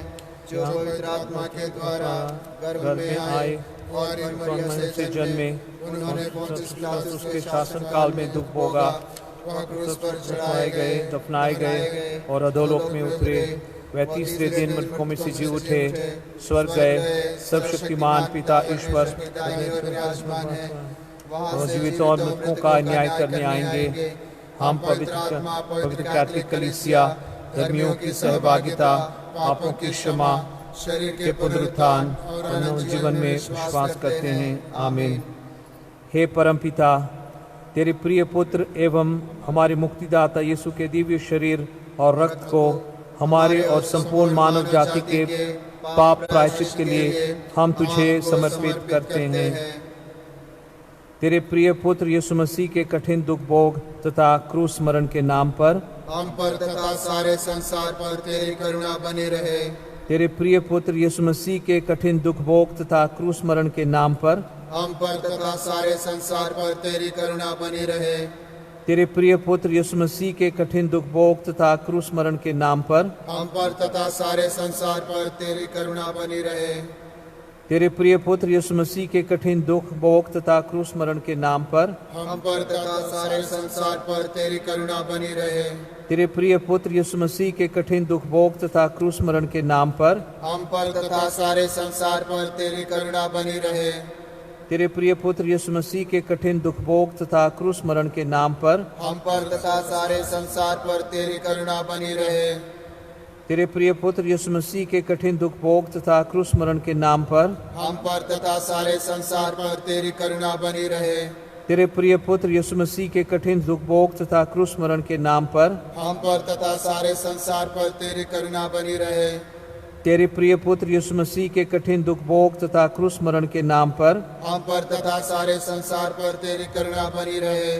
S4: जो पवित्र आत्मा के द्वारा गर्भ में आए और मरियम से जन्मे। उन्होंने पोंतियुस पिलातुस के शासन काल में दुख भोगा, वह क्रूस पर चढ़ाए गए, दफनाए गए और अधोलोक में उतरे। वह तीसरे दिन मृतकों में से जी उठे, स्वर्ग गए, सब शक्तिमान पिता ईश्वर वहाँ जीवित और मृतकों का न्याय करने आएंगे। हम पवित्र कैथोलिक कलीसिया, धर्मियों की सहभागिता, पापों की क्षमा, शरीर के पुनरुत्थान और जीवन में विश्वास करते हैं। आमीन।
S1: हे परमपिता, तेरे प्रिय पुत्र एवं हमारे मुक्तिदाता यीशु के दिव्य शरीर और रक्त को हमारे और संपूर्ण मानव जाति के पाप प्रायश्चित के लिए हम तुझे समर्पित करते हैं। तेरे प्रिय पुत्र यीशु मसीह के कठिन दुख भोग तथा क्रूस मरण के नाम पर
S4: हम पर तथा सारे संसार पर तेरी करुणा बनी रहे।
S1: तेरे प्रिय पुत्र यीशु मसीह के कठिन दुख भोग तथा क्रूस मरण के नाम पर
S4: हम पर तथा सारे संसार पर तेरी करुणा बनी रहे।
S1: तेरे प्रिय पुत्र यीशु मसीह के कठिन दुख भोग तथा क्रूस मरण के नाम पर
S4: हम पर तथा सारे संसार पर तेरी करुणा बनी रहे।
S1: तेरे प्रिय पुत्र यीशु मसीह के कठिन दुख भोग तथा क्रूस मरण के नाम पर
S4: हम पर तथा सारे संसार पर तेरी करुणा बनी रहे।
S1: तेरे प्रिय पुत्र यीशु मसीह के कठिन दुख भोग तथा क्रूस मरण के नाम पर
S4: हम पर तथा सारे संसार पर तेरी करुणा बनी रहे।
S1: तेरे प्रिय पुत्र यीशु मसीह के कठिन दुख भोग तथा क्रूस मरण के नाम पर
S4: हम पर तथा सारे संसार पर तेरी करुणा बनी रहे।
S1: तेरे प्रिय पुत्र यीशु मसीह के कठिन दुख भोग तथा क्रूस मरण के नाम पर
S4: हम पर तथा सारे संसार पर तेरी करुणा बनी रहे।
S1: तेरे प्रिय पुत्र यीशु मसीह के कठिन दुख भोग तथा क्रूस मरण के नाम पर
S4: हम पर तथा सारे संसार पर तेरी करुणा बनी रहे।
S1: तेरे प्रिय पुत्र यीशु मसीह के कठिन दुख भोग तथा क्रूस मरण के नाम पर
S4: हम पर तथा सारे संसार पर तेरी करुणा बनी रहे।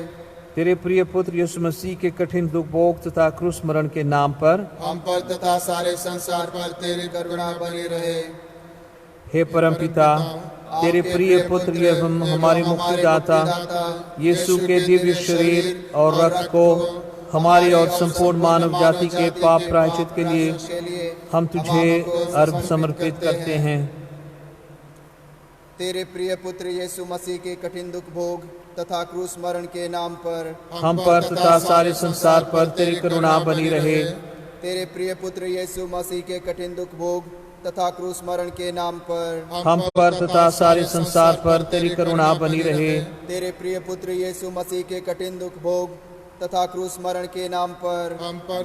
S1: तेरे प्रिय पुत्र यीशु मसीह के कठिन दुख भोग तथा क्रूस मरण के नाम पर
S4: हम पर तथा सारे संसार पर तेरी करुणा बनी रहे।
S1: हे परमपिता, तेरे प्रिय पुत्र एवं हमारे मुक्तिदाता यीशु के दिव्य शरीर और रक्त को हमारी और संपूर्ण मानव जाति के पाप प्रायश्चित के लिए हम तुझे अर्घ समर्पित करते हैं।
S5: तेरे प्रिय पुत्र यीशु मसीह के कठिन दुख भोग तथा क्रूस मरण के नाम पर
S1: हम पर तथा सारे संसार पर तेरी करुणा बनी रहे।
S5: तेरे प्रिय पुत्र यीशु मसीह के कठिन दुख भोग तथा क्रूस मरण के नाम पर
S1: हम पर तथा सारे संसार पर तेरी करुणा बनी रहे।
S5: तेरे प्रिय पुत्र यीशु मसीह के कठिन दुख भोग तथा क्रूस मरण के नाम पर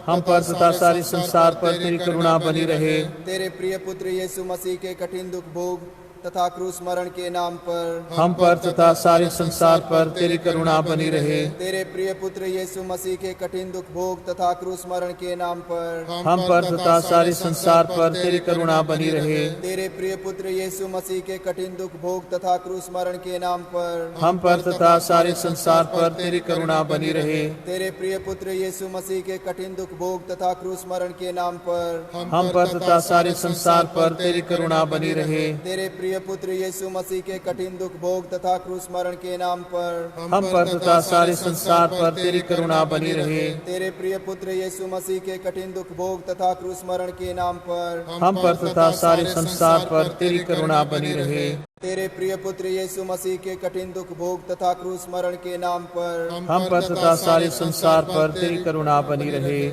S1: हम पर तथा सारे संसार पर तेरी करुणा बनी रहे।
S5: तेरे प्रिय पुत्र यीशु मसीह के कठिन दुख भोग तथा क्रूस मरण के नाम पर
S1: हम पर तथा सारे संसार पर तेरी करुणा बनी रहे।
S5: तेरे प्रिय पुत्र यीशु मसीह के कठिन दुख भोग तथा क्रूस मरण के नाम पर
S1: हम पर तथा सारे संसार पर तेरी करुणा बनी रहे।
S5: तेरे प्रिय पुत्र यीशु मसीह के कठिन दुख भोग तथा क्रूस मरण के नाम पर
S1: हम पर तथा सारे संसार पर तेरी करुणा बनी रहे।
S5: तेरे प्रिय पुत्र यीशु मसीह के कठिन दुख भोग तथा क्रूस मरण के नाम पर
S1: हम पर तथा सारे संसार पर तेरी करुणा बनी रहे।
S5: तेरे प्रिय पुत्र यीशु मसीह के कठिन दुख भोग तथा क्रूस मरण के नाम पर
S1: हम पर तथा सारे संसार पर तेरी करुणा बनी रहे।
S5: तेरे प्रिय पुत्र यीशु मसीह के कठिन दुख भोग तथा क्रूस मरण के नाम पर
S1: हम पर तथा सारे संसार पर तेरी करुणा बनी रहे।
S5: तेरे प्रिय पुत्र यीशु मसीह के कठिन दुख भोग तथा क्रूस मरण के नाम पर
S1: हम पर तथा सारे संसार पर तेरी करुणा बनी रहे।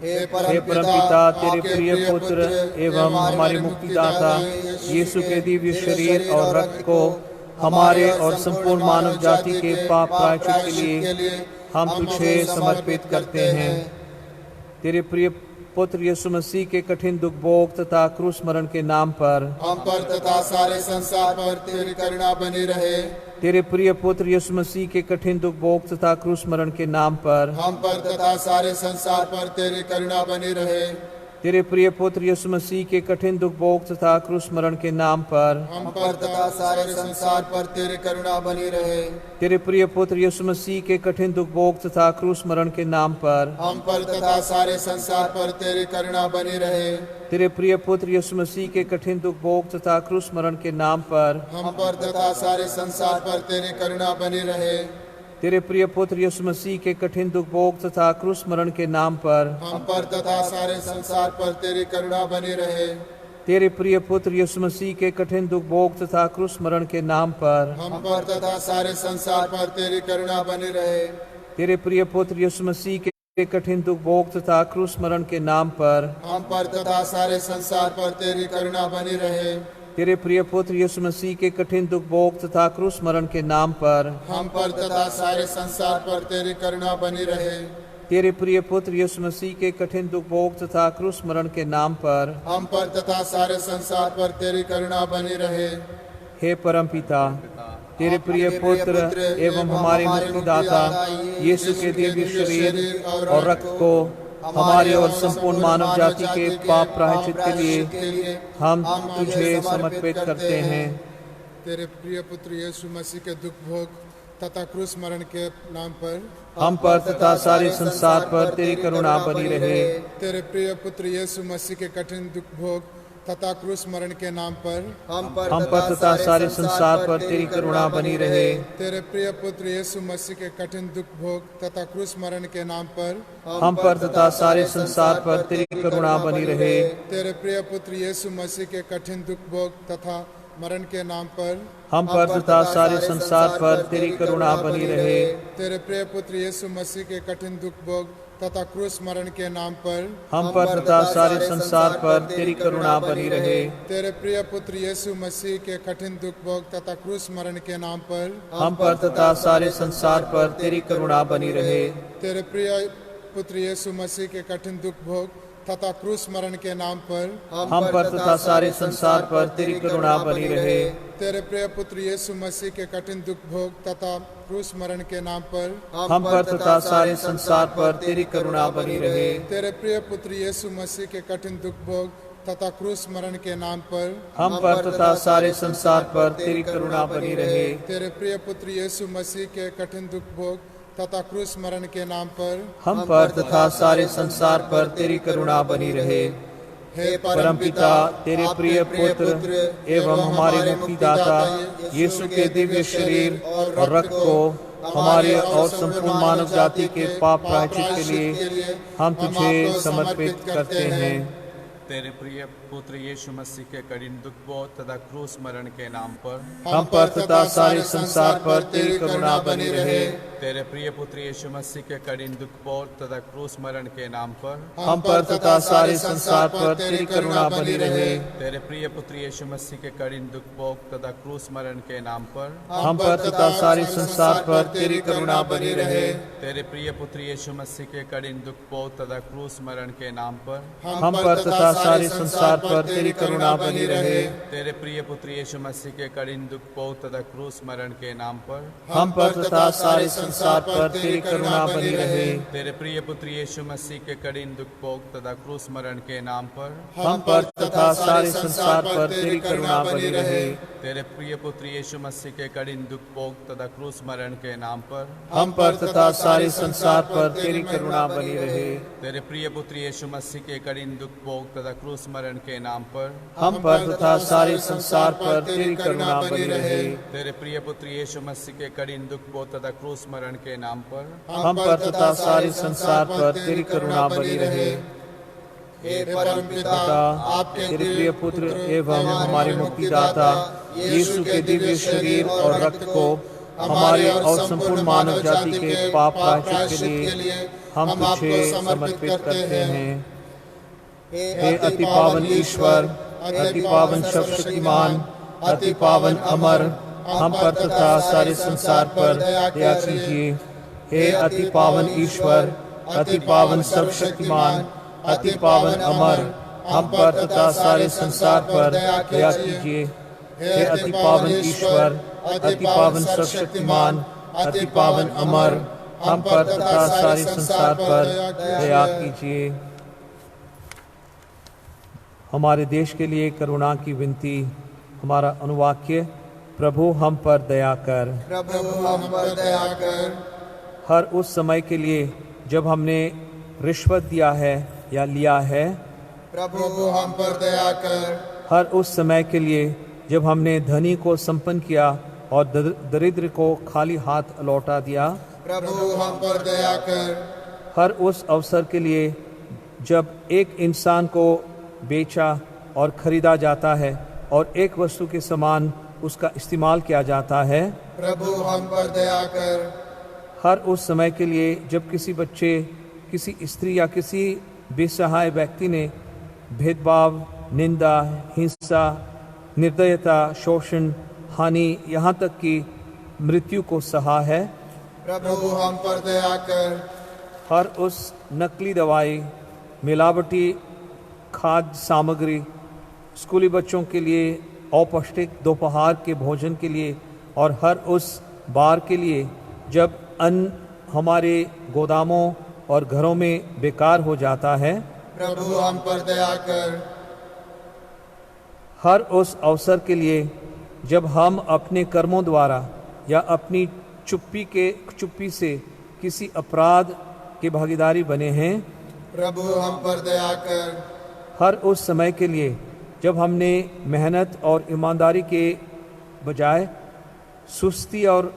S1: हे परमपिता, तेरे प्रिय पुत्र एवं हमारे मुक्तिदाता यीशु के दिव्य शरीर और रक्त को हमारे और संपूर्ण मानव जाति के पाप प्रायश्चित के लिए हम तुझे समर्पित करते हैं। तेरे प्रिय पुत्र यीशु मसीह के कठिन दुख भोग तथा क्रूस मरण के नाम पर
S4: हम पर तथा सारे संसार पर तेरी करुणा बनी रहे।
S1: तेरे प्रिय पुत्र यीशु मसीह के कठिन दुख भोग तथा क्रूस मरण के नाम पर
S4: हम पर तथा सारे संसार पर तेरी करुणा बनी रहे।
S1: तेरे प्रिय पुत्र यीशु मसीह के कठिन दुख भोग तथा क्रूस मरण के नाम पर
S4: हम पर तथा सारे संसार पर तेरी करुणा बनी रहे।
S1: तेरे प्रिय पुत्र यीशु मसीह के कठिन दुख भोग तथा क्रूस मरण के नाम पर
S4: हम पर तथा सारे संसार पर तेरी करुणा बनी रहे।
S1: तेरे प्रिय पुत्र यीशु मसीह के कठिन दुख भोग तथा क्रूस मरण के नाम पर
S4: हम पर तथा सारे संसार पर तेरी करुणा बनी रहे।
S1: तेरे प्रिय पुत्र यीशु मसीह के कठिन दुख भोग तथा क्रूस मरण के नाम पर
S4: हम पर तथा सारे संसार पर तेरी करुणा बनी रहे।
S1: तेरे प्रिय पुत्र यीशु मसीह के कठिन दुख भोग तथा क्रूस मरण के नाम पर
S4: हम पर तथा सारे संसार पर तेरी करुणा बनी रहे।
S1: तेरे प्रिय पुत्र यीशु मसीह के कठिन दुख भोग तथा क्रूस मरण के नाम पर
S4: हम पर तथा सारे संसार पर तेरी करुणा बनी रहे।
S1: तेरे प्रिय पुत्र यीशु मसीह के कठिन दुख भोग तथा क्रूस मरण के नाम पर
S4: हम पर तथा सारे संसार पर तेरी करुणा बनी रहे।
S1: तेरे प्रिय पुत्र यीशु मसीह के कठिन दुख भोग तथा क्रूस मरण के नाम पर
S4: हम पर तथा सारे संसार पर तेरी करुणा बनी रहे।
S1: हे परमपिता, तेरे प्रिय पुत्र एवं हमारे मुक्तिदाता यीशु के दिव्य शरीर और रक्त को हमारे और संपूर्ण मानव जाति के पाप प्रायश्चित के लिए हम तुझे समर्पित करते हैं।
S3: तेरे प्रिय पुत्र यीशु मसीह के दुख भोग तथा क्रूस मरण के नाम पर
S1: हम पर तथा सारे संसार पर तेरी करुणा बनी रहे।
S3: तेरे प्रिय पुत्र यीशु मसीह के कठिन दुख भोग तथा क्रूस मरण के नाम पर
S5: हम
S1: हम पर तथा सारे संसार पर तेरी करुणा बनी रहे।
S3: तेरे प्रिय पुत्र यीशु मसीह के कठिन दुख भोग तथा क्रूस मरण के नाम पर
S1: हम पर तथा सारे संसार पर तेरी करुणा बनी रहे।
S3: तेरे प्रिय पुत्र यीशु मसीह के कठिन दुख भोग तथा मरण के नाम पर
S1: हम पर तथा सारे संसार पर तेरी करुणा बनी रहे।
S3: तेरे प्रिय पुत्र यीशु मसीह के कठिन दुख भोग तथा क्रूस मरण के नाम पर
S1: हम पर तथा सारे संसार पर तेरी करुणा बनी रहे।
S3: तेरे प्रिय पुत्र यीशु मसीह के कठिन दुख भोग तथा क्रूस मरण के नाम पर
S1: हम पर तथा सारे संसार पर तेरी करुणा बनी रहे।
S3: तेरे प्रिय पुत्र यीशु मसीह के कठिन दुख भोग तथा क्रूस मरण के नाम पर
S1: हम पर तथा सारे संसार पर तेरी करुणा बनी रहे।
S3: तेरे प्रिय पुत्र यीशु मसीह के कठिन दुख भोग तथा क्रूस मरण के नाम पर
S1: हम पर तथा सारे संसार पर तेरी करुणा बनी रहे।
S3: तेरे प्रिय पुत्र यीशु मसीह के कठिन दुख भोग तथा क्रूस मरण के नाम पर
S1: हम पर तथा सारे संसार पर तेरी करुणा बनी रहे।
S3: तेरे प्रिय पुत्र यीशु मसीह के कठिन दुख भोग तथा क्रूस मरण के नाम पर
S1: हम पर तथा सारे संसार पर तेरी करुणा बनी रहे।
S3: हे
S1: परमपिता, तेरे प्रिय पुत्र एवं हमारे मुक्तिदाता यीशु के दिव्य शरीर और रक्त को हमारे और संपूर्ण मानव जाति के पाप प्रायश्चित के लिए हम तुझे समर्पित करते हैं।
S6: तेरे प्रिय पुत्र यीशु मसीह के कठिन दुख भोग तथा क्रूस मरण के नाम पर
S1: हम पर तथा सारे संसार पर तेरी करुणा बनी रहे।
S6: तेरे प्रिय पुत्र यीशु मसीह के कठिन दुख भोग तथा क्रूस मरण के नाम पर
S1: हम पर तथा सारे संसार पर तेरी करुणा बनी रहे।
S6: तेरे प्रिय पुत्र यीशु मसीह के कठिन दुख भोग तथा क्रूस मरण के नाम पर
S1: हम पर तथा सारे संसार पर तेरी करुणा बनी रहे।
S6: तेरे प्रिय पुत्र यीशु मसीह के कठिन दुख भोग तथा क्रूस मरण के नाम पर
S1: हम पर तथा सारे संसार पर तेरी करुणा बनी रहे।
S6: तेरे प्रिय पुत्र यीशु मसीह के कठिन दुख भोग तथा क्रूस मरण के नाम पर
S1: हम पर तथा सारे संसार पर तेरी करुणा बनी रहे।
S6: तेरे प्रिय पुत्र यीशु मसीह के कठिन दुख भोग तथा क्रूस मरण के नाम पर
S1: हम पर तथा सारे संसार पर तेरी करुणा बनी रहे।
S6: तेरे प्रिय पुत्र यीशु मसीह के कठिन दुख भोग तथा क्रूस मरण के नाम पर
S1: हम पर तथा सारे संसार पर तेरी करुणा बनी रहे।
S6: तेरे प्रिय पुत्र यीशु मसीह के कठिन दुख भोग तथा क्रूस मरण के नाम पर
S1: हम पर तथा सारे संसार पर तेरी करुणा बनी रहे।
S6: तेरे प्रिय पुत्र यीशु मसीह के कठिन दुख भोग तथा क्रूस मरण के नाम पर
S1: हम पर तथा सारे संसार पर तेरी करुणा बनी रहे।
S3: हे परमपिता, आपके
S1: तेरे प्रिय पुत्र एवं हमारे मुक्तिदाता यीशु के दिव्य शरीर और रक्त को हमारे और संपूर्ण मानव जाति के पाप प्रायश्चित के लिए हम तुझे समर्पित करते हैं। हे अति पावन ईश्वर, अति पावन सर्वशक्तिमान, अति पावन अमर, हम पर तथा सारे संसार पर दया कीजिए। हे अति पावन ईश्वर, अति पावन सर्वशक्तिमान, अति पावन अमर, हम पर तथा सारे संसार पर दया कीजिए। हे अति पावन ईश्वर, अति पावन सर्वशक्तिमान, अति पावन अमर, हम पर तथा सारे संसार पर दया कीजिए। हमारे देश के लिए करुणा की विनती। हमारा अनुवाक्य, प्रभु हम पर दया कर।
S3: प्रभु हम पर दया कर।
S1: हर उस समय के लिए जब हमने रिश्वत दिया है या लिया है,
S3: प्रभु हम पर दया कर।
S1: हर उस समय के लिए जब हमने धनी को संपन्न किया और दरिद्र को खाली हाथ लौटा दिया,
S3: प्रभु हम पर दया कर।
S1: हर उस अवसर के लिए जब एक इंसान को बेचा और खरीदा जाता है और एक वस्तु के समान उसका इस्तेमाल किया जाता है,
S3: प्रभु हम पर दया कर।
S1: हर उस समय के लिए जब किसी बच्चे, किसी स्त्री या किसी बेसहाय व्यक्ति ने भेदभाव, निंदा, हिंसा, निर्दयता, शोषण, हानि, यहाँ तक कि मृत्यु को सहा है,
S3: प्रभु हम पर दया कर।
S1: हर उस नकली दवाई, मिलावटी खाद्य सामग्री, स्कूली बच्चों के लिए अपौष्टिक दोपहर के भोजन के लिए और हर उस बार के लिए जब अन्न हमारे गोदामों और घरों में बेकार हो जाता है,
S4: प्रभु हम पर दया कर।
S1: हर उस अवसर के लिए जब हम अपने कर्मों द्वारा या अपनी चुप्पी से किसी अपराध के भागीदारी बने हैं,
S4: प्रभु हम पर दया कर।
S1: हर उस समय के लिए जब हमने मेहनत और ईमानदारी के बजाय सुस्ती और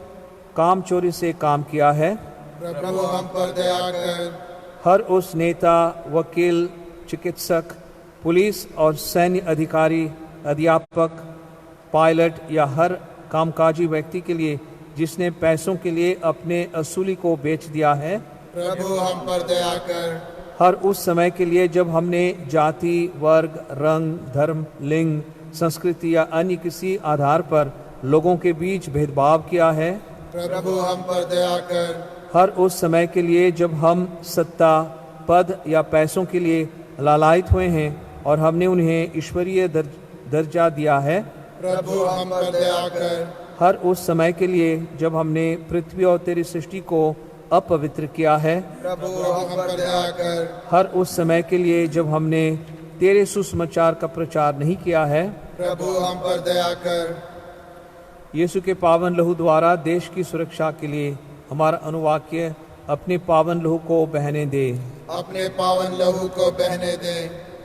S1: काम चोरी से काम किया है,
S4: प्रभु हम पर दया कर।
S1: हर उस नेता, वकील, चिकित्सक, पुलिस और सैन्य अधिकारी, अध्यापक, पायलट या हर कामकाजी व्यक्ति के लिए जिसने पैसों के लिए अपने असूली को बेच दिया है,
S4: प्रभु हम पर दया कर।
S1: हर उस समय के लिए जब हमने जाति, वर्ग, रंग, धर्म, लिंग, संस्कृति या अन्य किसी आधार पर लोगों के बीच भेदभाव किया है,
S4: प्रभु हम पर दया कर।
S1: हर उस समय के लिए जब हम सत्ता, पद या पैसों के लिए लालायित हुए हैं और हमने उन्हें ईश्वरीय दर्जा दिया है,
S4: प्रभु हम पर दया कर।
S1: हर उस समय के लिए जब हमने पृथ्वी और तेरी सृष्टि को अपवित्र किया है,
S4: प्रभु हम पर दया कर।
S1: हर उस समय के लिए जब हमने तेरे सुसमाचार का प्रचार नहीं किया है,
S4: प्रभु हम पर दया कर।
S1: यीशु के पावन लहू द्वारा देश की सुरक्षा के लिए हमारा अनुवाक्य अपने पावन लहू को बहने दे।
S4: अपने पावन लहू को बहने दे।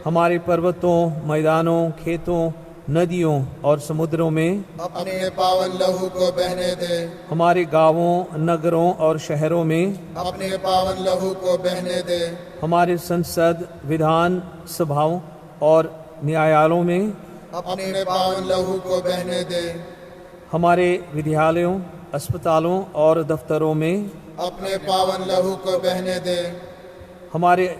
S1: हमारे पर्वतों, मैदानों, खेतों, नदियों और समुद्रों में
S4: अपने पावन लहू को बहने दे।
S1: हमारे गांवों, नगरों और शहरों में
S4: अपने पावन लहू को बहने दे।
S1: हमारे संसद, विधान सभाओं और न्यायालयों में
S4: अपने पावन लहू को बहने दे।
S1: हमारे विद्यालयों, अस्पतालों और दफ्तरों में
S4: अपने पावन लहू को बहने दे।
S1: हमारे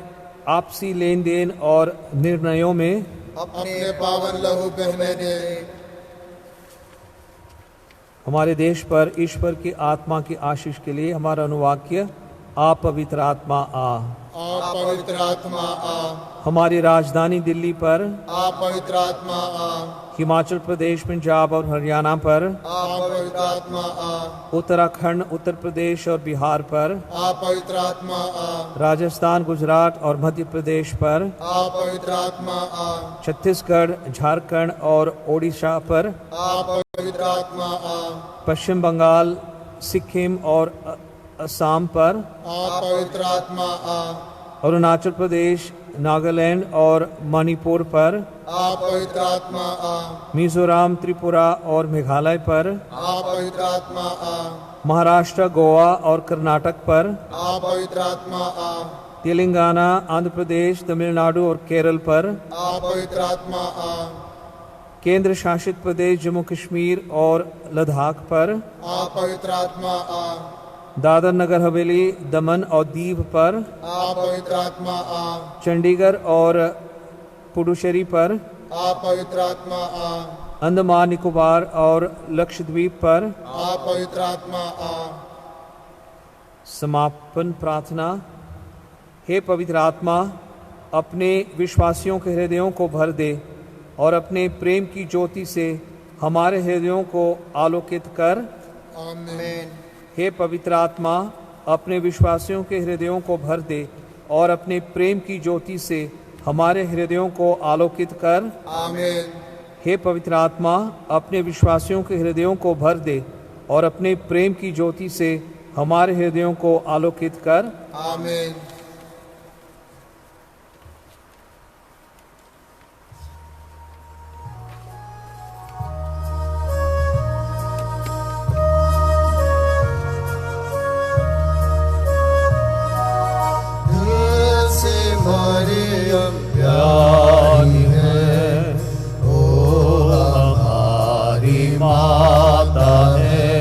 S1: आपसी लेन देन और निर्णयों में
S4: अपने पावन लहू बहने दे।
S1: हमारे देश पर ईश्वर की आत्मा की आशीष के लिए हमारा अनुवाक्य आ पवित्र आत्मा आ।
S4: आ पवित्र आत्मा आ।
S1: हमारी राजधानी दिल्ली पर
S4: आ पवित्र आत्मा आ।
S1: हिमाचल प्रदेश, पंजाब और हरियाणा पर
S4: आ पवित्र आत्मा आ।
S1: उत्तराखंड, उत्तर प्रदेश और बिहार पर
S4: आ पवित्र आत्मा आ।
S1: राजस्थान, गुजरात और मध्य प्रदेश पर
S4: आ पवित्र आत्मा आ।
S1: छत्तीसगढ़, झारखंड और ओडिशा पर
S4: आ पवित्र आत्मा आ।
S1: पश्चिम बंगाल, सिक्किम और असम पर
S4: आ पवित्र आत्मा आ।
S1: अरुणाचल प्रदेश, नागालैंड और मणिपुर पर
S4: आ पवित्र आत्मा आ।
S1: मिजोरम, त्रिपुरा और मेघालय पर
S4: आ पवित्र आत्मा आ।
S1: महाराष्ट्र, गोवा और कर्नाटक पर
S4: आ पवित्र आत्मा आ।
S1: तेलंगाना, आंध्र प्रदेश, तमिलनाडु और केरल पर
S4: आ पवित्र आत्मा आ।
S1: केंद्र शासित प्रदेश जम्मू कश्मीर और लद्दाख पर
S4: आ पवित्र आत्मा आ।
S1: दादर नगर हवेली, दमन और दीव पर
S4: आ पवित्र आत्मा आ।
S1: चंडीगढ़ और पुडुचेरी पर
S4: आ पवित्र आत्मा आ।
S1: अंडमान निकोबार और लक्षद्वीप पर
S4: आ पवित्र आत्मा आ।
S1: समापन प्रार्थना। हे पवित्र आत्मा, अपने विश्वासियों के हृदयों को भर दे और अपने प्रेम की ज्योति से हमारे हृदयों को आलोकित कर।
S4: आमीन।
S1: हे पवित्र आत्मा, अपने विश्वासियों के हृदयों को भर दे और अपने प्रेम की ज्योति से हमारे हृदयों को आलोकित कर।
S4: आमीन।
S1: हे पवित्र आत्मा, अपने विश्वासियों के हृदयों को भर दे और अपने प्रेम की ज्योति से हमारे हृदयों को आलोकित कर।
S4: आमीन।
S1: प्यारी है, ओ हमारी माता है,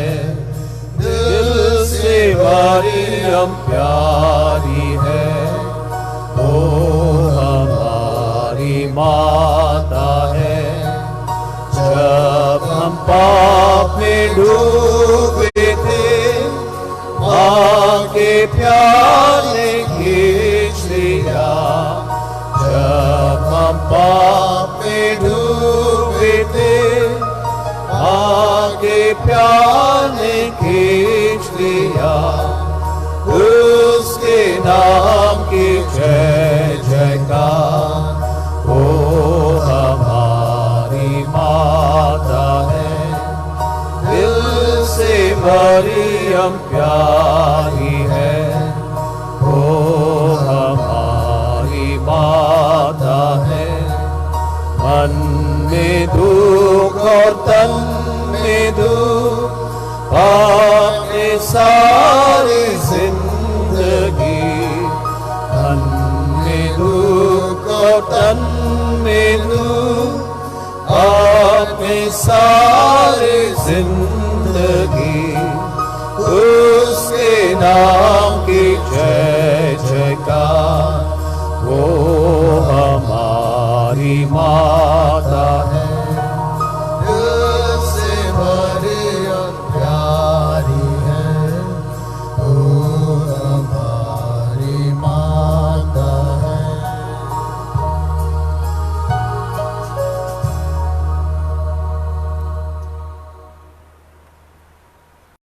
S1: दिल से मरियम प्यारी है, ओ हमारी माता है। जब हम पाप में डूबे थे, माँ के प्यार ने खींच लिया। जब हम पाप में डूबे थे, माँ के प्यार ने खींच लिया। उसके नाम मरियम प्यारी है, वो हमारी माता है। मन में दुख और तन में दुख, पापे सारी जिंदगी। मन में दुख और तन में दुख, पापे सारी जिंदगी। उसके नाम